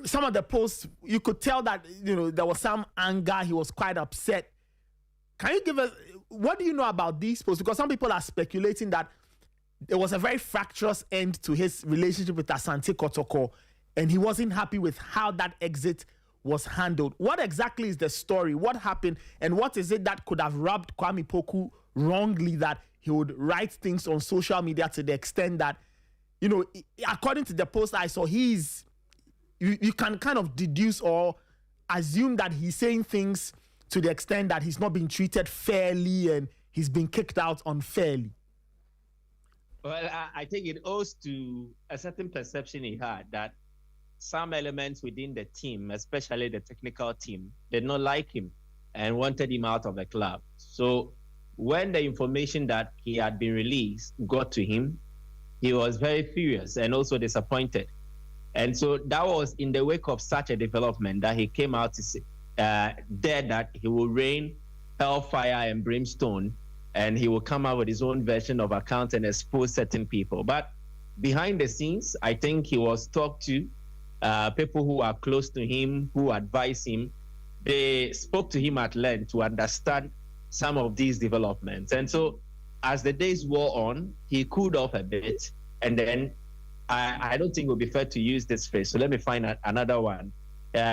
some of the posts, you could tell that, there was some anger. He was quite upset. Can you give us, what do you know about these posts? Because some people are speculating that there was a very fractious end to his relationship with Asante Kotoko, and he wasn't happy with how that exit was handled. What exactly is the story? What happened? And what is it that could have rubbed Kwame Poku wrongly that he would write things on social media to the extent that, according to the post I saw, you can kind of deduce or assume that he's saying things to the extent that he's not being treated fairly and he's been kicked out unfairly. Well, I think it owes to a certain perception he had that some elements within the team, especially the technical team, did not like him and wanted him out of the club. So when the information that he had been released got to him, he was very furious and also disappointed. And so that was in the wake of such a development that he came out to say that he will rain hellfire and brimstone, and he will come out with his own version of account and expose certain people. But behind the scenes, I think he was talked to. People who are close to him, who advise him, they spoke to him at length to understand some of these developments. And so as the days wore on, he cooled off a bit. And then I don't think it would be fair to use this phrase, so let me find another one.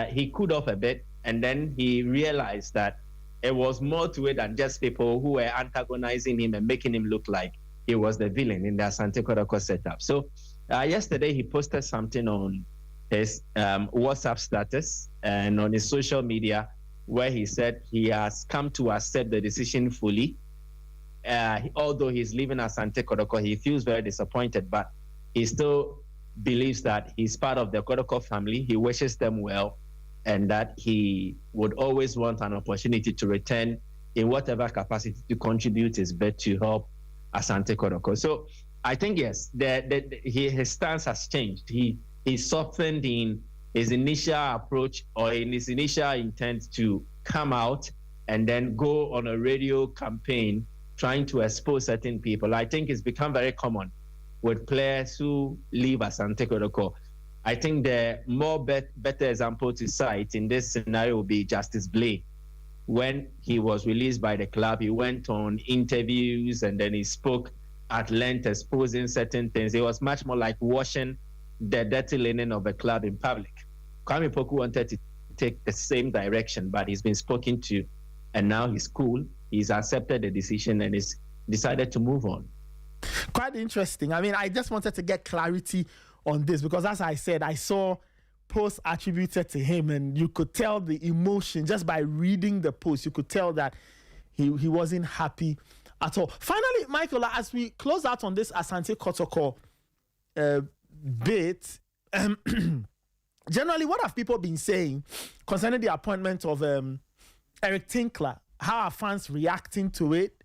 He cooled off a bit, and then he realized that it was more to it than just people who were antagonizing him and making him look like he was the villain in the Asante Kotoko setup. So yesterday he posted something on his WhatsApp status and on his social media where he said he has come to accept the decision fully although he's leaving Asante Kotoko, he feels very disappointed, but he still believes that he's part of the Kotoko family. He wishes them well, and that he would always want an opportunity to return in whatever capacity to contribute his bit to help Asante Kotoko. So I think, yes, his stance has changed. He softened in his initial approach or in his initial intent to come out and then go on a radio campaign trying to expose certain people. I think it's become very common with players who leave Asante Kotoko. I think the better example to cite in this scenario would be Justice Blay. When he was released by the club, he went on interviews and then he spoke at length exposing certain things. It was much more like washing the dirty linen of a club in public. Kwame Poku wanted to take the same direction, but he's been spoken to, and now he's cool. He's accepted the decision and he's decided to move on. Quite interesting. I mean, I just wanted to get clarity on this because, as I said, I saw posts attributed to him, and you could tell the emotion just by reading the post. You could tell that he wasn't happy at all. Finally, Michael, as we close out on this Asante Kotoko bit, generally, what have people been saying concerning the appointment of Eric Tinkler? How are fans reacting to it?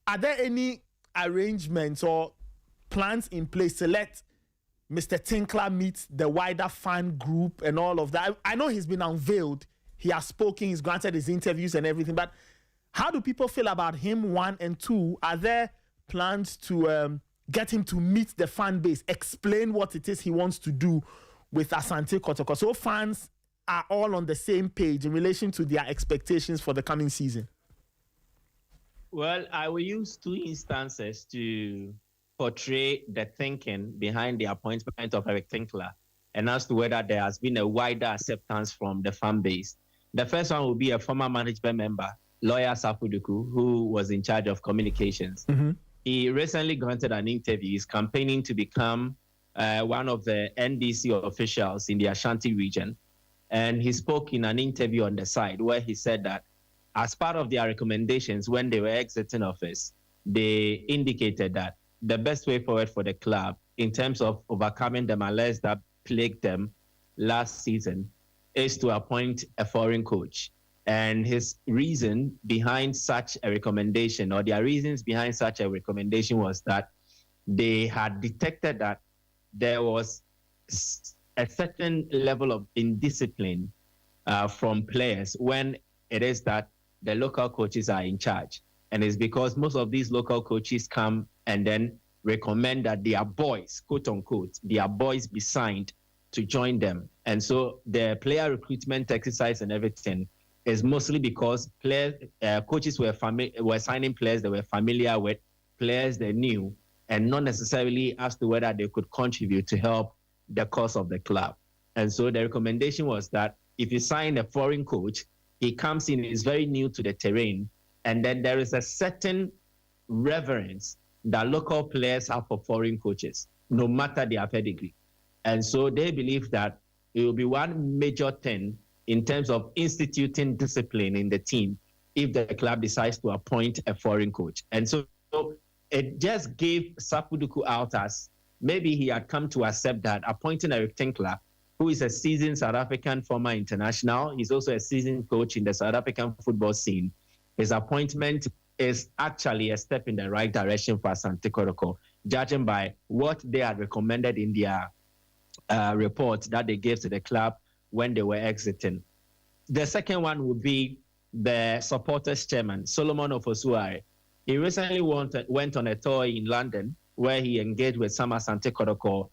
Are there any arrangements or plans in place to let Mr. Tinkler meet the wider fan group and all of that? I know he's been unveiled. He has spoken. He's granted his interviews and everything. But how do people feel about him, one? And two, are there plans to get him to meet the fan base, explain what it is he wants to do with Asante Kotoko, so fans are all on the same page in relation to their expectations for the coming season? Well, I will use two instances to portray the thinking behind the appointment of Eric Tinkler and as to whether there has been a wider acceptance from the fan base. The first one will be a former management member, lawyer Safuduku, who was in charge of communications. Mm-hmm. He recently granted an interview. He's campaigning to become one of the NDC officials in the Ashanti region. And he spoke in an interview on the side where he said that as part of their recommendations when they were exiting office, they indicated that the best way forward for the club in terms of overcoming the malaise that plagued them last season is to appoint a foreign coach. And his reason behind such a recommendation, or their reasons behind such a recommendation, was that they had detected that there was a certain level of indiscipline from players when it is that the local coaches are in charge. And it's because most of these local coaches come and then recommend that their boys, quote unquote, their boys be signed to join them. And so the player recruitment exercise and everything is mostly because coaches were signing players they were familiar with, players they knew, and not necessarily as to whether they could contribute to help the cause of the club. And so the recommendation was that if you sign a foreign coach, he comes in, is very new to the terrain, and then there is a certain reverence that local players have for foreign coaches, no matter their pedigree. And so they believe that it will be one major thing in terms of instituting discipline in the team if the club decides to appoint a foreign coach. And so it just gave Safuduku out as maybe he had come to accept that appointing Eric Tinkler, who is a seasoned South African former international, he's also a seasoned coach in the South African football scene. His appointment is actually a step in the right direction for Asante Kotoko, judging by what they had recommended in their report that they gave to the club when they were exiting. The second one would be the supporters chairman, Solomon Ofosuare. He recently went on a tour in London where he engaged with some Asante Kotoko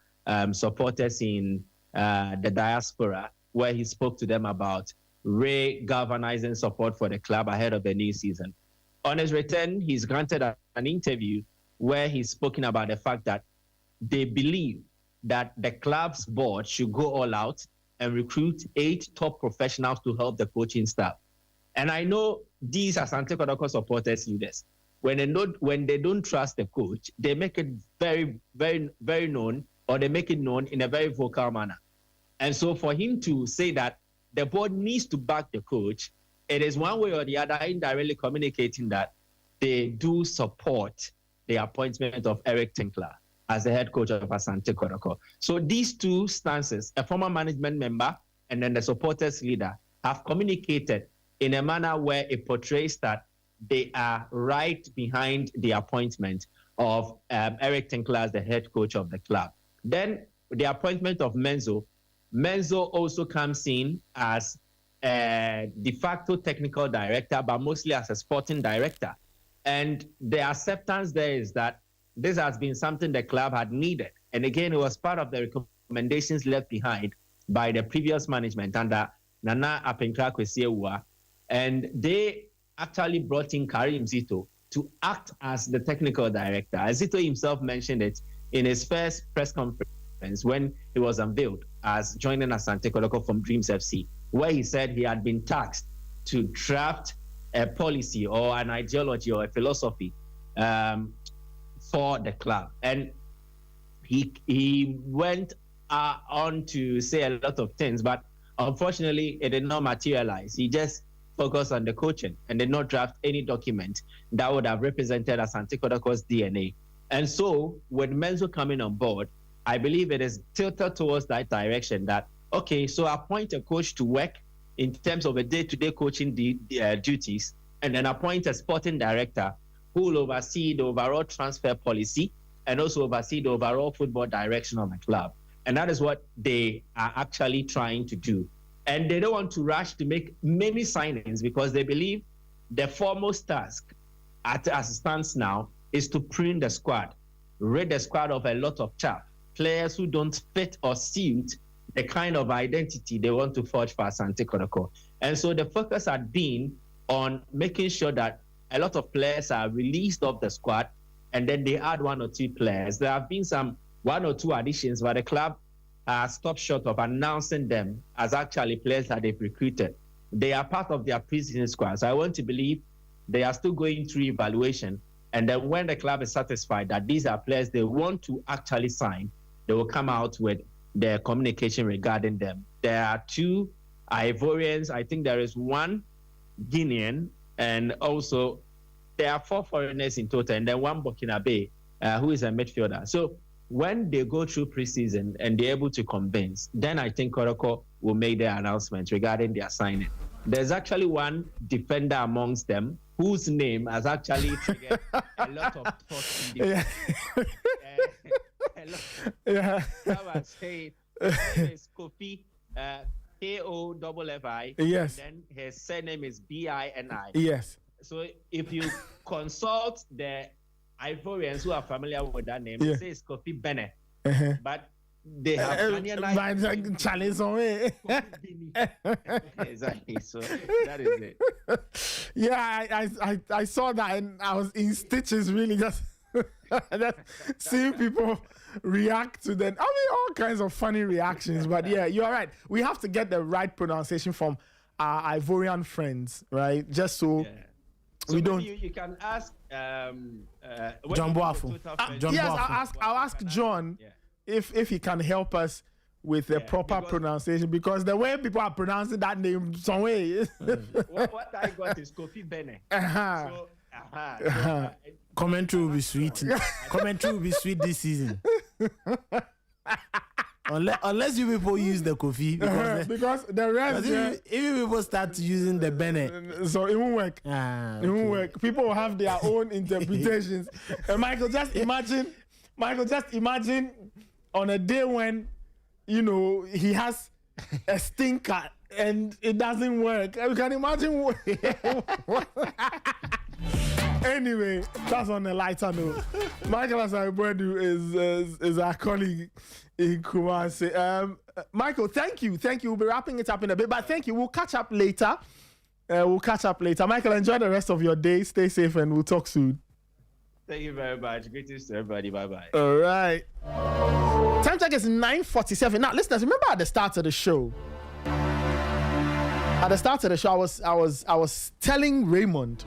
supporters in the diaspora, where he spoke to them about re-galvanizing support for the club ahead of the new season. On his return, he's granted an interview where he's spoken about the fact that they believe that the club's board should go all out and recruit 8 top professionals to help the coaching staff. And I know these Asante Kotoko supporters leaders, when they don't trust the coach, they make it very, very, very known, or they make it known in a very vocal manner. And so for him to say that the board needs to back the coach, it is one way or the other indirectly communicating that they do support the appointment of Eric Tinkler as the head coach of Asante Kotoko. So these two stances, a former management member and then the supporters leader, have communicated in a manner where it portrays that they are right behind the appointment of Eric Tinkler as the head coach of the club. Then the appointment of Menzo also comes in as a de facto technical director, but mostly as a sporting director. And the acceptance there is that this has been something the club had needed. And again, it was part of the recommendations left behind by the previous management under Nana Apenkra Kwesiewa. And they actually brought in Karim Zito to act as the technical director. Zito himself mentioned it in his first press conference when he was unveiled as joining Asante Kotoko from Dreams FC, where he said he had been tasked to draft a policy or an ideology or a philosophy for the club. And he went on to say a lot of things, but unfortunately it did not materialize. He just focused on the coaching and did not draft any document that would have represented Asante Kotoko's DNA. And so with Menzo coming on board, I believe it is tilted towards that direction that, okay, so appoint a coach to work in terms of a day-to-day coaching duties, and then appoint a sporting director who will oversee the overall transfer policy and also oversee the overall football direction of the club. And that is what they are actually trying to do. And they don't want to rush to make many signings because they believe the foremost task as it stands now is to prune the squad, rid the squad of a lot of chaff, players who don't fit or suit the kind of identity they want to forge for Asante Kotoko. And so the focus had been on making sure that a lot of players are released off the squad and then they add one or two players. There have been some one or two additions, but the club stopped short of announcing them as actually players that they've recruited. They are part of their preseason squad. So I want to believe they are still going through evaluation. And then when the club is satisfied that these are players they want to actually sign, they will come out with their communication regarding them. There are two Ivorians. I think there is one Guinean, and also there are 4 foreigners in total, and then one Burkinabe who is a midfielder. So when they go through preseason and they're able to convince, then I think Kotoko will make their announcement regarding their signing. There's actually one defender amongst them whose name has actually triggered a lot of thoughts in the I would say his name is Kofi, K-O-F-F-I. Yes. And then his surname is B-I-N-I. Yes. So if you consult the Ivorians who are familiar with that name, they say it's Kofi Bene. But they have Exactly. So that is it. Yeah, I saw that and I was in stitches really just seeing people react to them. I mean, all kinds of funny reactions. But yeah, you're right. We have to get the right pronunciation from our Ivorian friends, right? Just so we don't. You can ask John Boafo. Yes, I'll ask John if he can help us with the proper pronunciation, because the way people are pronouncing that name some way. What I got is Kofi Bene. Commentary will be sweet. Commentary will be sweet this season. Unless you people use the Kofi, because the rest, if you people start using the Bene, so it won't work. It won't work. People will have their own interpretations. Michael, just imagine on a day when, you know, he has a stinker and it doesn't work. You can imagine. Anyway, that's on a lighter note. Michael Asaibuedu is our colleague in Kumasi. Michael, thank you. We'll be wrapping it up in a bit, but thank you. We'll catch up later. Michael, enjoy the rest of your day. Stay safe and we'll talk soon. Thank you very much. Greetings to everybody. Bye-bye. All right. Time check is 9:47. Now, listeners, remember at the start of the show, I was telling Raymond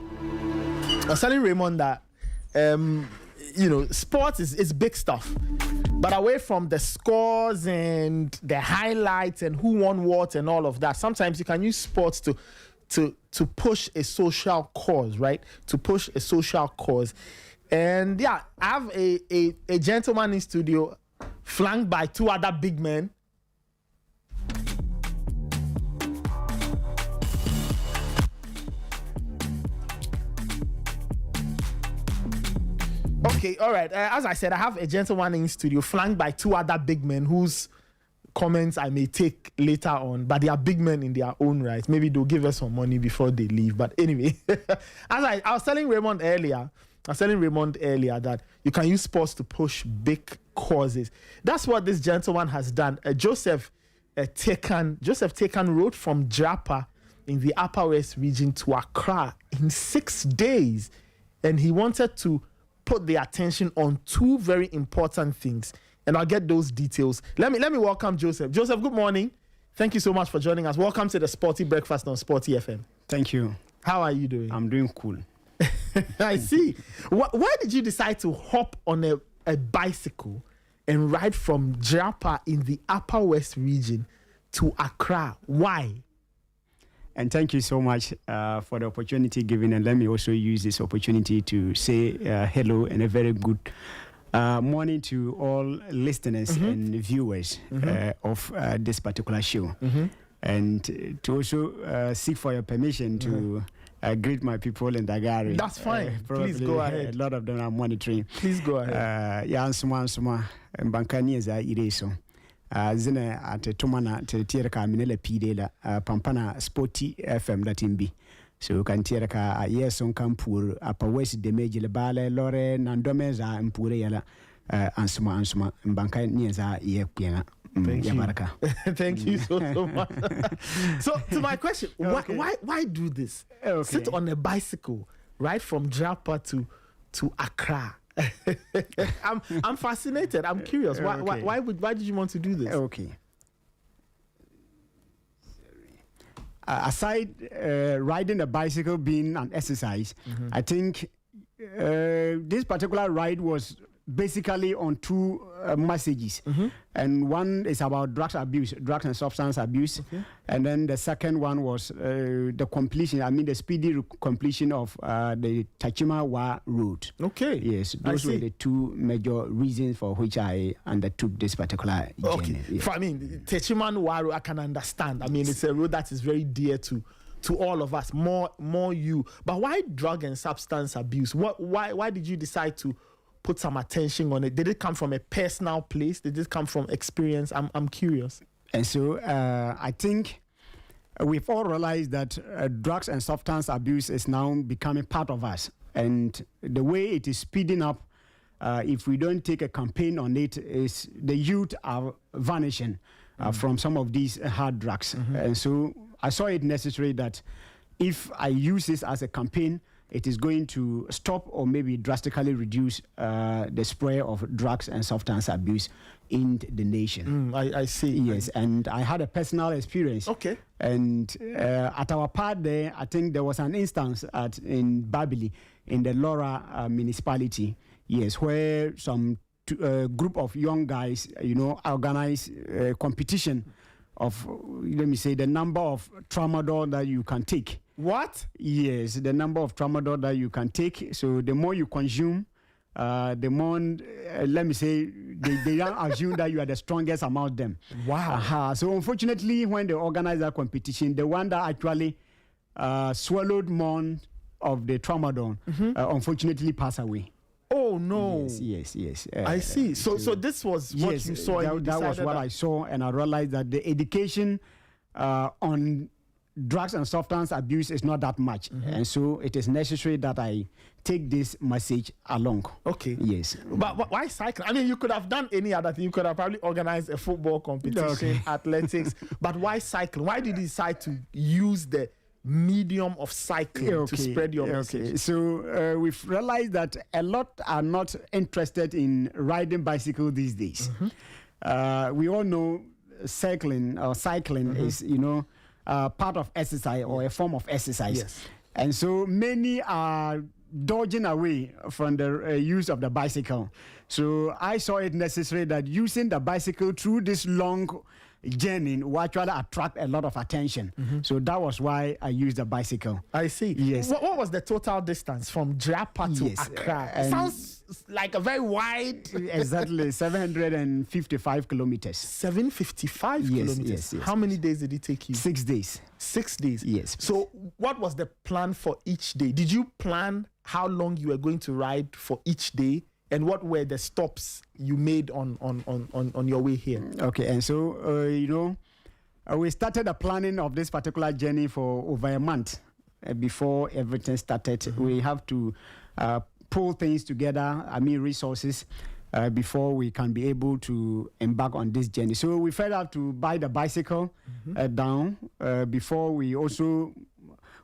that, you know, sports is big stuff. But away from the scores and the highlights and who won what and all of that, sometimes you can use sports to push a social cause, right? To push a social cause. And yeah, I have a gentleman in studio flanked by two other big men. Okay, all right. As I said, I have a gentleman in studio flanked by two other big men whose comments I may take later on, but they are big men in their own right. Maybe they'll give us some money before they leave. But anyway, I was telling Raymond earlier that you can use sports to push big causes. That's what this gentleman has done. Joseph Tekan rode from Japa in the Upper West region to Accra in 6 days, and he wanted to put the attention on two very important things, and I'll get those details. Let me welcome Joseph. Joseph, good morning. Thank you so much for joining us. Welcome to the Sporty Breakfast on Sporty FM. Thank you. How are you doing? I'm doing cool. I see. Why did you decide to hop on a bicycle and ride from Japa in the Upper West region to Accra? Why? And thank you so much for the opportunity given. And let me also use this opportunity to say hello and a very good morning to all listeners and viewers of this particular show. And to also seek for your permission to greet my people in Dagari. That's fine. Please go ahead. A lot of them are monitoring. Please go ahead. Yansuma Mbankani is a ireso. Zine at Tomana to Tierka Minella Pidela, Pampana Sporty FM Latimbi. So can Tierka a yes on Campur, Upper West de Major Bale, Lore, Nandomeza, and Purella, Ansuma, Mbanka Niaza, Yepiana. Thank you so much. So to my question, why do this? Sit on a bicycle, right from Japa to Accra. I'm fascinated. I'm curious. Why did you want to do this? Okay. Aside riding a bicycle being an exercise, I think this particular ride was basically on two messages, and one is about drugs and substance abuse, and then the second one was the completion. I mean, the speedy completion of the Tachima-Wa road. Okay. Yes, those were the two major reasons for which I undertook this particular journey. Okay. Yeah. I mean, Tachima-Wa road, I can understand. I mean, it's a road that is very dear to all of us, more you. But why drug and substance abuse? Why did you decide to put some attention on it? Did it come from a personal place? Did it come from experience? I'm curious. And so I think we've all realized that drugs and substance abuse is now becoming part of us. And the way it is speeding up, if we don't take a campaign on it, is the youth are vanishing from some of these hard drugs. And so I saw it necessary that if I use this as a campaign, it is going to stop or maybe drastically reduce the spread of drugs and substance abuse in the nation. I see. Yes, and I had a personal experience. Okay. And at our part there, I think there was an instance in Babili, in the Laura municipality, yes, where some group of young guys, organized a competition of, let me say, the number of tramadol that you can take. What? Yes, the number of tramadol that you can take. So the more you consume, the more, let me say, they don't assume that you are the strongest among them. Wow. So unfortunately, when they organize that competition, the one that actually swallowed more of the tramadol, unfortunately passed away. Oh no! Yes. I see. So this was what you saw. That was what I saw, and I realized that the education on drugs and substance abuse is not that much, and so it is necessary that I take this message along. Okay. Yes. But why cycling? I mean, you could have done any other thing. You could have probably organized a football competition, athletics. But why cycling? Why did you decide to use the medium of cycling to spread your message? So we've realized that a lot are not interested in riding bicycle these days. We all know cycling is, part of exercise or a form of exercise. Yes. And so many are dodging away from the use of the bicycle. So I saw it necessary that using the bicycle through this long journey will actually attract a lot of attention. So that was why I used the bicycle. I see. Yes. What was the total distance from GHALCA to Accra? It sounds like a very wide. Exactly, 755 kilometers. 755 kilometers. Yes. How many days did it take you? 6 days. 6 days. Yes. So what was the plan for each day? Did you plan how long you were going to ride for each day? And what were the stops you made on your way here? Okay, and so, we started the planning of this particular journey for over a month before everything started. We have to pull things together, resources, before we can be able to embark on this journey. So we felt have to buy the bicycle down before we also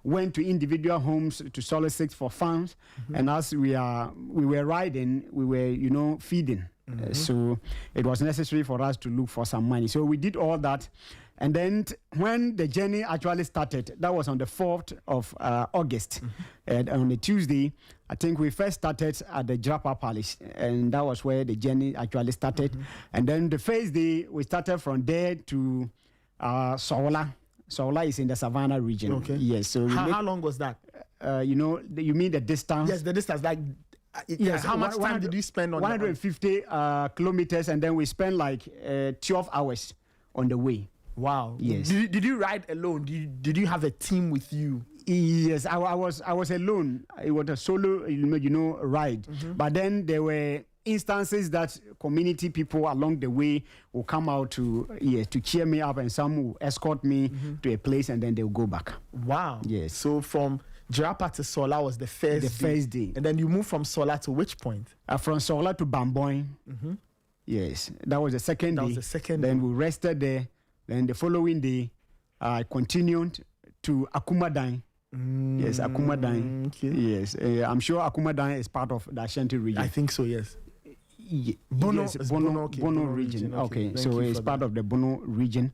went to individual homes to solicit for funds, and as we were riding, we were feeding. So it was necessary for us to look for some money. So we did all that, and then when the journey actually started, that was on the 4th of August, and on a Tuesday, I think we first started at the GHALCA Palace, and that was where the journey actually started. And then the first day we started from there to Sola. Sola is in the Savannah region. Okay. Yes. So how long was that? You mean the distance? Yes, the distance. Like, yes. How much time did you spend on 150 kilometers, and then we spent like 12 hours on the way. Wow. Yes. Did you ride alone? Did you have a team with you? Yes, I was alone. It was a solo, ride. But then there were instances that community people along the way will come out to cheer me up, and some will escort me to a place, and then they'll go back. Wow. Yes. So from GHALCA to Sola was the first day. And then you moved from Sola to which point? From Sola to Bamboing. Yes, that was the second day. Then we rested there. Then the following day, I continued to Akumadan. Yes, Akumadan. Okay. Yes, I'm sure Akumadan is part of the Ashanti region. I think so, yes. Bono region. Okay, so it's part of the Bono region.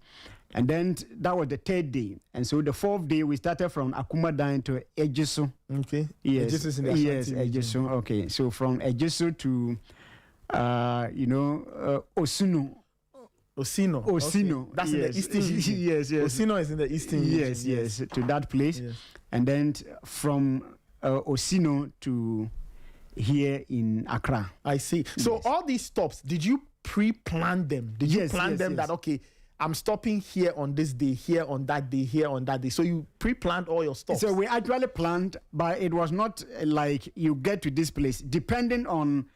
And then that was the 3rd day. And so the 4th day, we started from Akumadan to Ejisu. Okay. Yes. Ejisu is in the Ashanti region. Ejisu. Okay. So from Ejisu to, Osino. Osino. Okay. That's in the eastern region. Yes. Osino is in the eastern region. Yes, to that place. Yes. And then from Osino to here in Accra. I see. So all these stops, did you pre-plan them? Did you plan them that, okay, I'm stopping here on this day, here on that day, here on that day? So you pre-planned all your stops? So we actually planned, but it was not like you get to this place. Depending on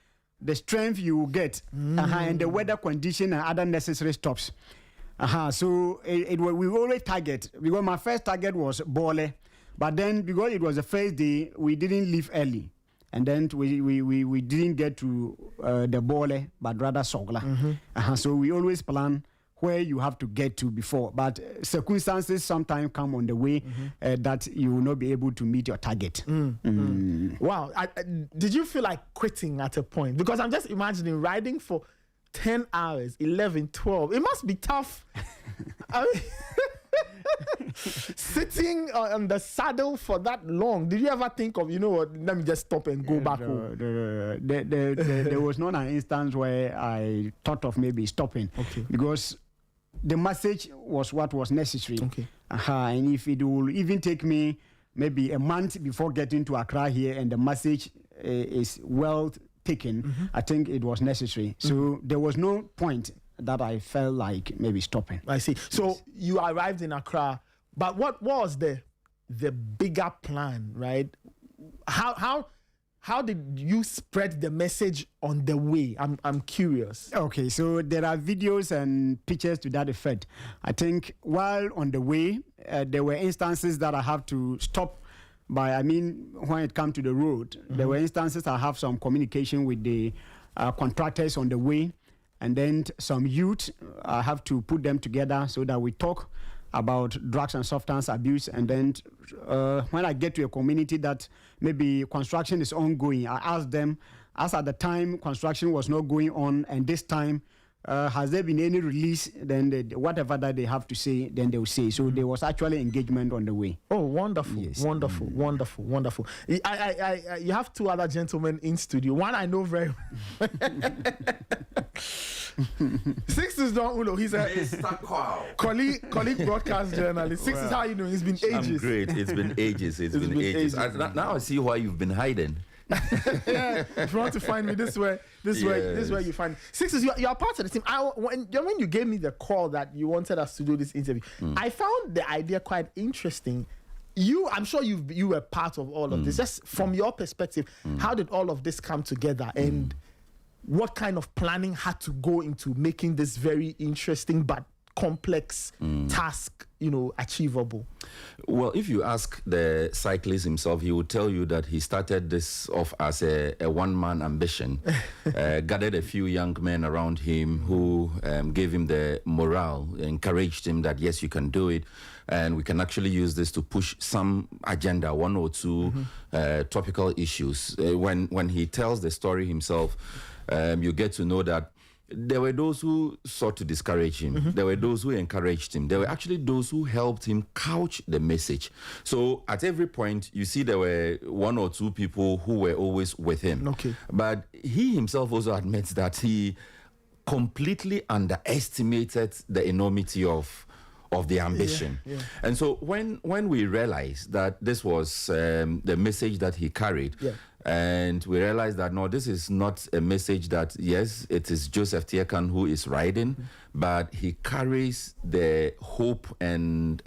the strength you will get and the weather condition and other necessary stops. So we always target, because my first target was Bole, but then because it was the first day, we didn't leave early. And then we didn't get to the Bole, but rather Sogla. So we always plan where you have to get to before. But circumstances sometimes come on the way that you will not be able to meet your target. Wow. Did you feel like quitting at a point? Because I'm just imagining riding for 10 hours, 11, 12. It must be tough. I mean, sitting on the saddle for that long. Did you ever think of, let me just stop and go back home? There was not an instance where I thought of maybe stopping. Okay. Because the message was what was necessary. Okay. And if it will even take me maybe a month before getting to Accra here, and the message is well taken, I think it was necessary. So there was no point that I felt like maybe stopping. I see. So you arrived in Accra, but what was the bigger plan, right? How did you spread the message on the way? I'm curious. Okay, so there are videos and pictures to that effect. I think while on the way, there were instances that I have to stop by. When it comes to the road, there were instances I have some communication with the contractors on the way, and then some youth. I have to put them together so that we talk about drugs and substance abuse. And then when I get to a community that maybe construction is ongoing, I ask them, as at the time construction was not going on, and this time has there been any release? Then whatever that they have to say, then they will say. So there was actually engagement on the way. Oh, wonderful, wonderful, wonderful, wonderful. I you have two other gentlemen in studio. One I know very well. Six is Don Ulo. He's a colleague broadcast journalist. Six is how you know. It's been ages. I'm great. It's been ages. It's been ages. Now I see why you've been hiding. Yeah, if you want to find me this way you find me. Six is you are part of the team. When you gave me the call that you wanted us to do this interview, I found the idea quite interesting. I'm sure you were part of all of this. Just from your perspective, how did all of this come together, and what kind of planning had to go into making this very interesting but complex task, achievable? Well, if you ask the cyclist himself, he will tell you that he started this off as a one-man ambition, gathered a few young men around him who gave him the morale, encouraged him that, yes, you can do it, and we can actually use this to push some agenda, one or two topical issues. When he tells the story himself, you get to know that there were those who sought to discourage him. There were those who encouraged him. There were actually those who helped him couch the message. So at every point, you see there were one or two people who were always with him. Okay. But he himself also admits that he completely underestimated the enormity of the ambition. Yeah. And so when we realized that this was the message that he carried, and we realized that, no, this is not a message that, yes, it is Joseph Tiekan who is riding, but he carries the hope and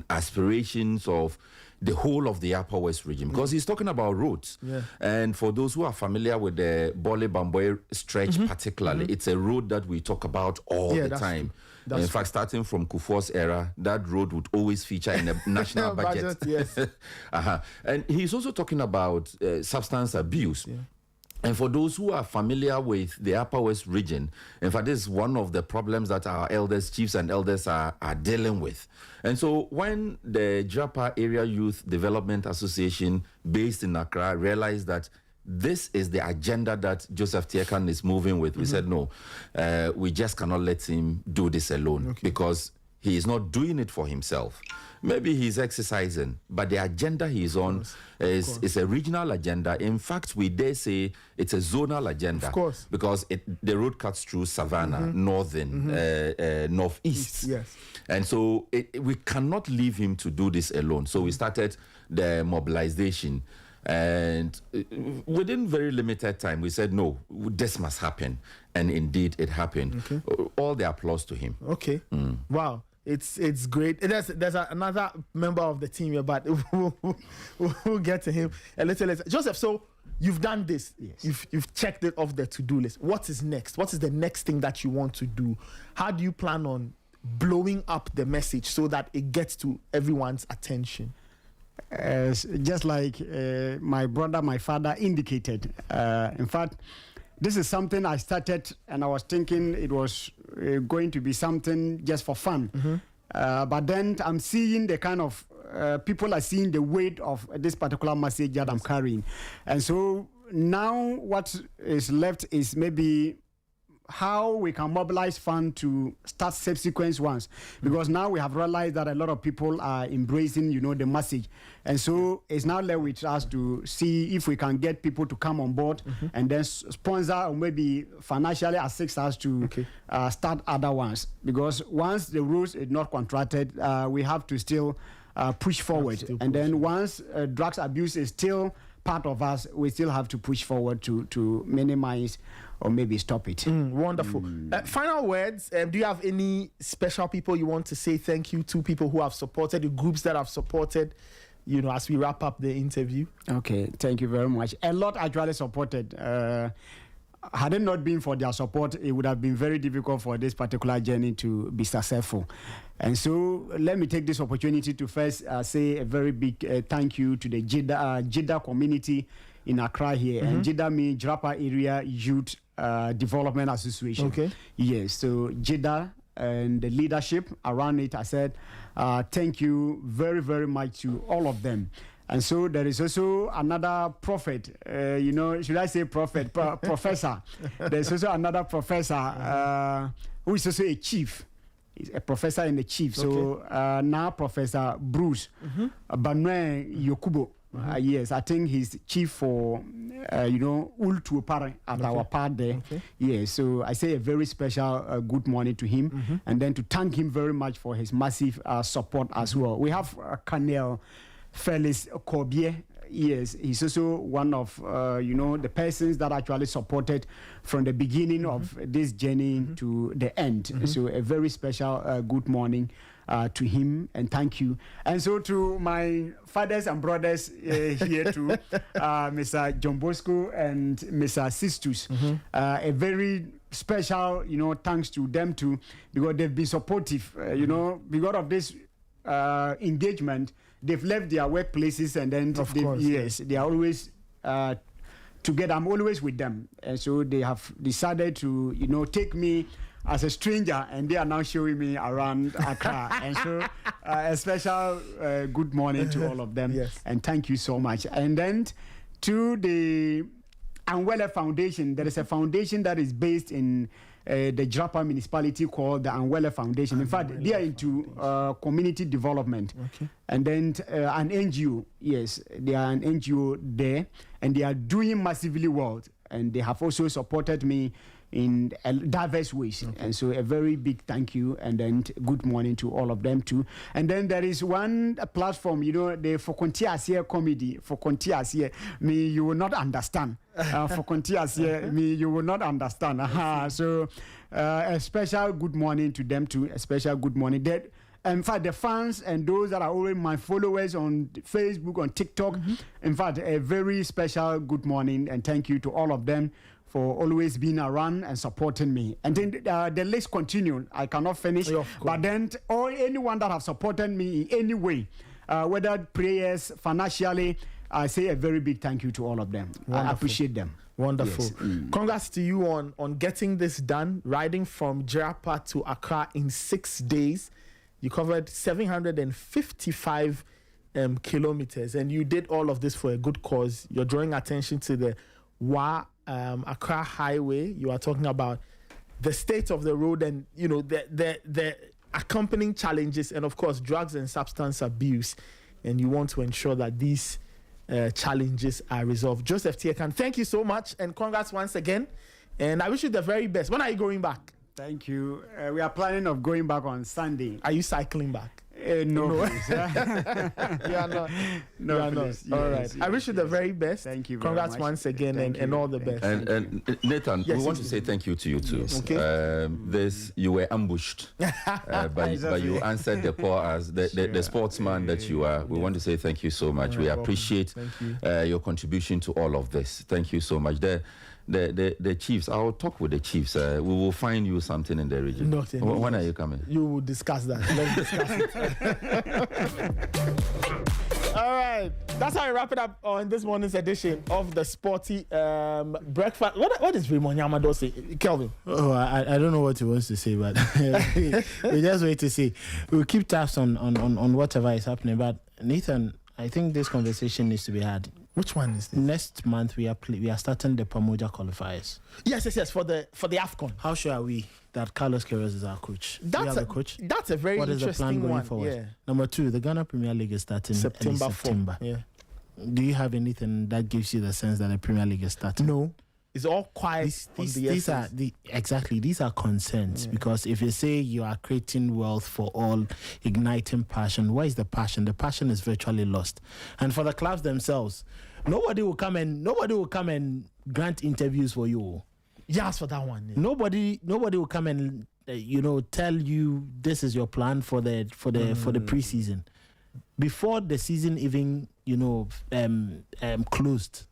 aspirations of the whole of the Upper West region, because he's talking about roads. And for those who are familiar with the Bole Bamboy stretch particularly, it's a road that we talk about all the time. In fact, starting from Kufuor's era, that road would always feature in the national budget. Yes. And he's also talking about substance abuse. And for those who are familiar with the Upper West region, in fact, this is one of the problems that our elders, chiefs and elders are dealing with. And so when the GHALCA Area Youth Development Association based in Accra realized that this is the agenda that Joseph Tiekan is moving with, we said, no, we just cannot let him do this alone, because he is not doing it for himself. Maybe he's exercising, but the agenda he is on is a regional agenda. In fact, we dare say it's a zonal agenda. Of course. Because the road cuts through Savannah, northern, northeast. Yes. And so we cannot leave him to do this alone. So we started the mobilization. And within very limited time, we said, no, this must happen. And indeed, it happened. All the applause to him. Okay. Wow. It's great. There's another member of the team here, but we'll get to him a little later. Joseph, so you've done this. Yes. You've checked it off the to-do list. What is next? What is the next thing that you want to do? How do you plan on blowing up the message so that it gets to everyone's attention? Just like my father indicated. In fact, this is something I started, and I was thinking it was going to be something just for fun. But then I'm seeing the kind of people are seeing the weight of this particular message that I'm carrying. And so now what is left is maybe how we can mobilize funds to start subsequent ones, because now we have realized that a lot of people are embracing, the message, and so it's now left with us to see if we can get people to come on board and then sponsor or maybe financially assist us to start other ones, because once the rules is not contracted, we have to still push forward, and then once drugs abuse is still part of us, we still have to push forward to minimize or maybe stop it. Wonderful. Final words. Do you have any special people you want to say thank you to, people who have supported, the groups that have supported, as we wrap up the interview? Okay, thank you very much. A lot actually supported. Had it not been for their support, it would have been very difficult for this particular journey to be successful. And so let me take this opportunity to first say a very big thank you to the JIDA community in Accra here. And JIDA means GHALCA Area Youth Development Association. Okay. Yes, so JIDA and the leadership around it, I said, thank you very, very much to all of them. And so there is also another prophet, should I say prophet, professor? There's also another professor who is also a chief. He's a professor and a chief. So now Professor Bruce Banwe Yokubo. Yes, I think he's chief for, Ultu Pare at our part there. Okay. Yes, so I say a very special good morning to him and then to thank him very much for his massive support as well. We have Colonel Felix Corbier. Yes, he's also one of, the persons that actually supported from the beginning of this journey to the end. So a very special good morning to him and thank you. And so to my fathers and brothers here too, Mr. John Bosco and Mr. Sistus, a very special, thanks to them too, because they've been supportive, because of this engagement. They've left their workplaces and then they are always together. I'm always with them, and so they have decided to take me as a stranger, and they are now showing me around Accra. And so a special good morning to all of them, and thank you so much. And then to the Anwele Foundation, there is a foundation that is based in the GHALCA municipality called the Anwele Foundation. In fact, they are into community development. Okay. And then an NGO, yes, they are an NGO there, and they are doing massively well. And they have also supported me in diverse ways. Okay. And so a very big thank you and then good morning to all of them too. And then there is one platform, the Fokontias here comedy, Fokontias here, me you will not understand. Fokontias here, me you will not understand. So a special good morning to them too, a special good morning. In fact, the fans and those that are already my followers on Facebook, on TikTok, in fact, a very special good morning and thank you to all of them for always being around and supporting me. And then the list continues. I cannot finish. But then anyone that have supported me in any way, whether prayers, financially, I say a very big thank you to all of them. Wonderful. I appreciate them. Wonderful. Yes. Congrats to you on getting this done, riding from Jirapa to Accra in 6 days. You covered 755 kilometers, and you did all of this for a good cause. You're drawing attention to the Accra Highway. You are talking about the state of the road and the accompanying challenges, and of course drugs and substance abuse, and you want to ensure that these challenges are resolved. Joseph Tiekan, thank you so much and congrats once again, and I wish you the very best. When are you going back? Thank you. We are planning of going back on Sunday. Are you cycling back? No. Please. No, please. Yes, all right. Yes, I wish you the very best. Thank you. Congrats very much. Once again and all the best. And Nathan, we want to say thank you to you too. Yes. Okay. You were ambushed, but you answered the call as the sportsman that you are. We want to say thank you so much. We appreciate your contribution to all of this. Thank you so much. The chiefs, I'll talk with the chiefs. We will find you something in the region. When are you coming? You will discuss that. Let's discuss it. All right. That's how we wrap it up on this morning's edition of the Sporty Breakfast. What is Raymond Yamado say? Kelvin? Oh, I don't know what he wants to say, but we just wait to see. We'll keep tabs on whatever is happening. But Nathan, I think this conversation needs to be had. Which one is this? Next month we are starting the Pamoja qualifiers. Yes, for the AFCON. How sure are we that Carlos Queiroz is our coach? That's a very interesting one. What is the plan going forward? Yeah. Number 2, the Ghana Premier League is starting September. 4. Yeah. Do you have anything that gives you the sense that the Premier League is starting? No. It's all quiet. These are concerns, because if you say you are creating wealth for all, igniting passion, where is the passion? The passion is virtually lost. And for the clubs themselves, nobody will come and grant interviews for you. Yes, for that one. Yeah. Nobody will come and tell you this is your plan for the preseason before the season even closed.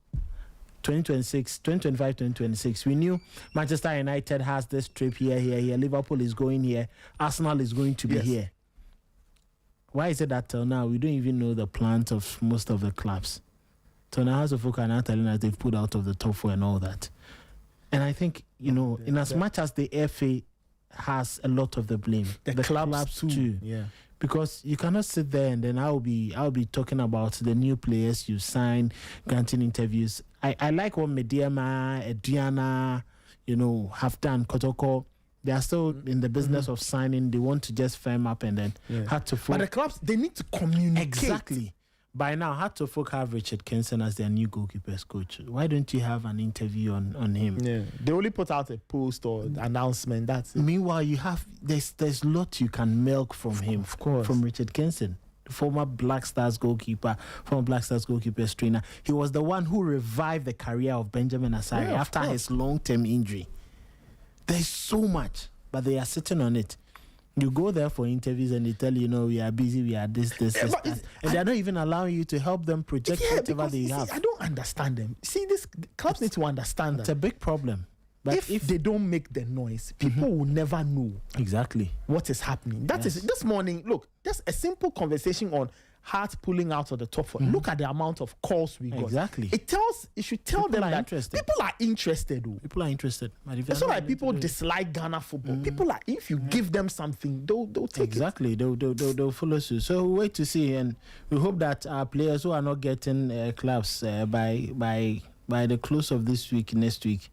2025-2026, we knew Manchester United has this trip here. Liverpool is going here. Arsenal is going to be here. Why is it that till now we don't even know the plans of most of the clubs? Till now, House of Folk are now telling us they've pulled out of the top 4 and all that. And I think, in as much as the FA has a lot of the blame, the clubs too. Yeah. Because you cannot sit there and then I'll be talking about the new players you sign, granting interviews. I like what Mediama, Adriana, have done. Kotoko, they are still in the business of signing. They want to just firm up and then had to. But the clubs, they need to communicate. Exactly. By now, had to have Richard Kenson as their new goalkeepers coach. Why don't you have an interview on him? Yeah, they only put out a post or announcement. That's it. Meanwhile, you have there's lot you can milk from him. Of course, from Richard Kenson, the former Black Stars goalkeeper, trainer. He was the one who revived the career of Benjamin Asare after his long-term injury. There's so much, but they are sitting on it. You go there for interviews and they tell you, we are busy, we are this. And they're not even allowing you to help them project whatever they have. I don't understand them. See, this clubs need to understand it's a big problem. But if they don't make the noise, people will never know exactly what is happening. That is this morning. Look, just a simple conversation on Heart pulling out of the top four. Look at the amount of calls we got. Exactly. It should tell them that people are interested. People are interested. It's not like people dislike Ghana football. People are, if you give them something, they'll take exactly. They'll follow suit. So we'll wait to see, and we hope that our players who are not getting clubs by the close of this week, next week,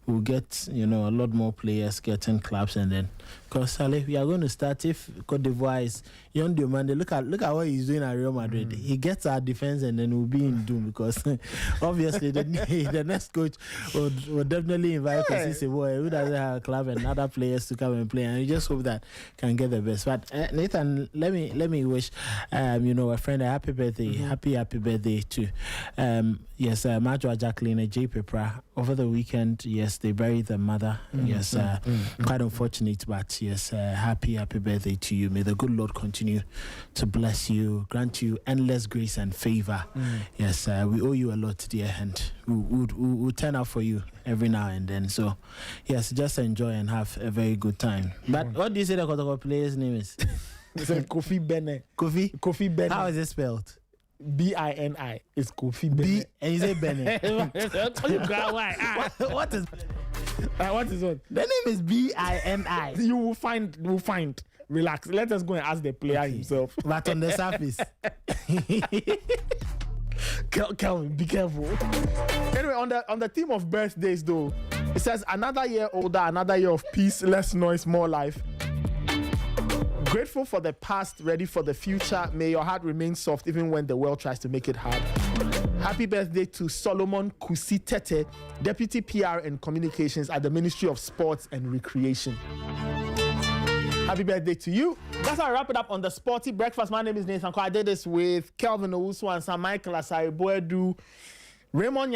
we'll get a lot more players getting clubs, and then because Saleh, we are going to start if Cote d'Ivoire is young Diomande. Look at what he's doing at Real Madrid. He gets our defense, and then we'll be in doom because obviously the next coach will definitely invite Kasisi Boy, who doesn't have a club, and other players to come and play, and we just hope that can get the best. But Nathan, let me wish a friend a happy birthday, happy birthday to Major Jacqueline J. Pepra over the weekend. Yes, they buried their mother. Quite unfortunate, but yes, happy birthday to you. May the good Lord continue to bless you, grant you endless grace and favor. Yes, we owe you a lot, dear, and we'll turn out for you every now and then. So, yes, just enjoy and have a very good time. But what do you say the Kotoko player's name is? It's Kofi Bene. Kofi Bene. How is it spelled? Bini. It's Kofi Bene. And you say Bene. What is what is what? The name is Bini. You will find. Relax. Let us go and ask the player himself. But on the surface. Kelvin, be careful. Anyway, on the theme of birthdays, though, it says another year older, another year of peace, less noise, more life. Grateful for the past, ready for the future. May your heart remain soft even when the world tries to make it hard. Happy birthday to Solomon Kusi Tete, Deputy PR and Communications at the Ministry of Sports and Recreation. Happy birthday to you. That's how I wrap it up on the Sporty Breakfast. My name is Nathan Kwa. I did this with Kelvin Owusu and Sir Michael Asari Boedu, Raymond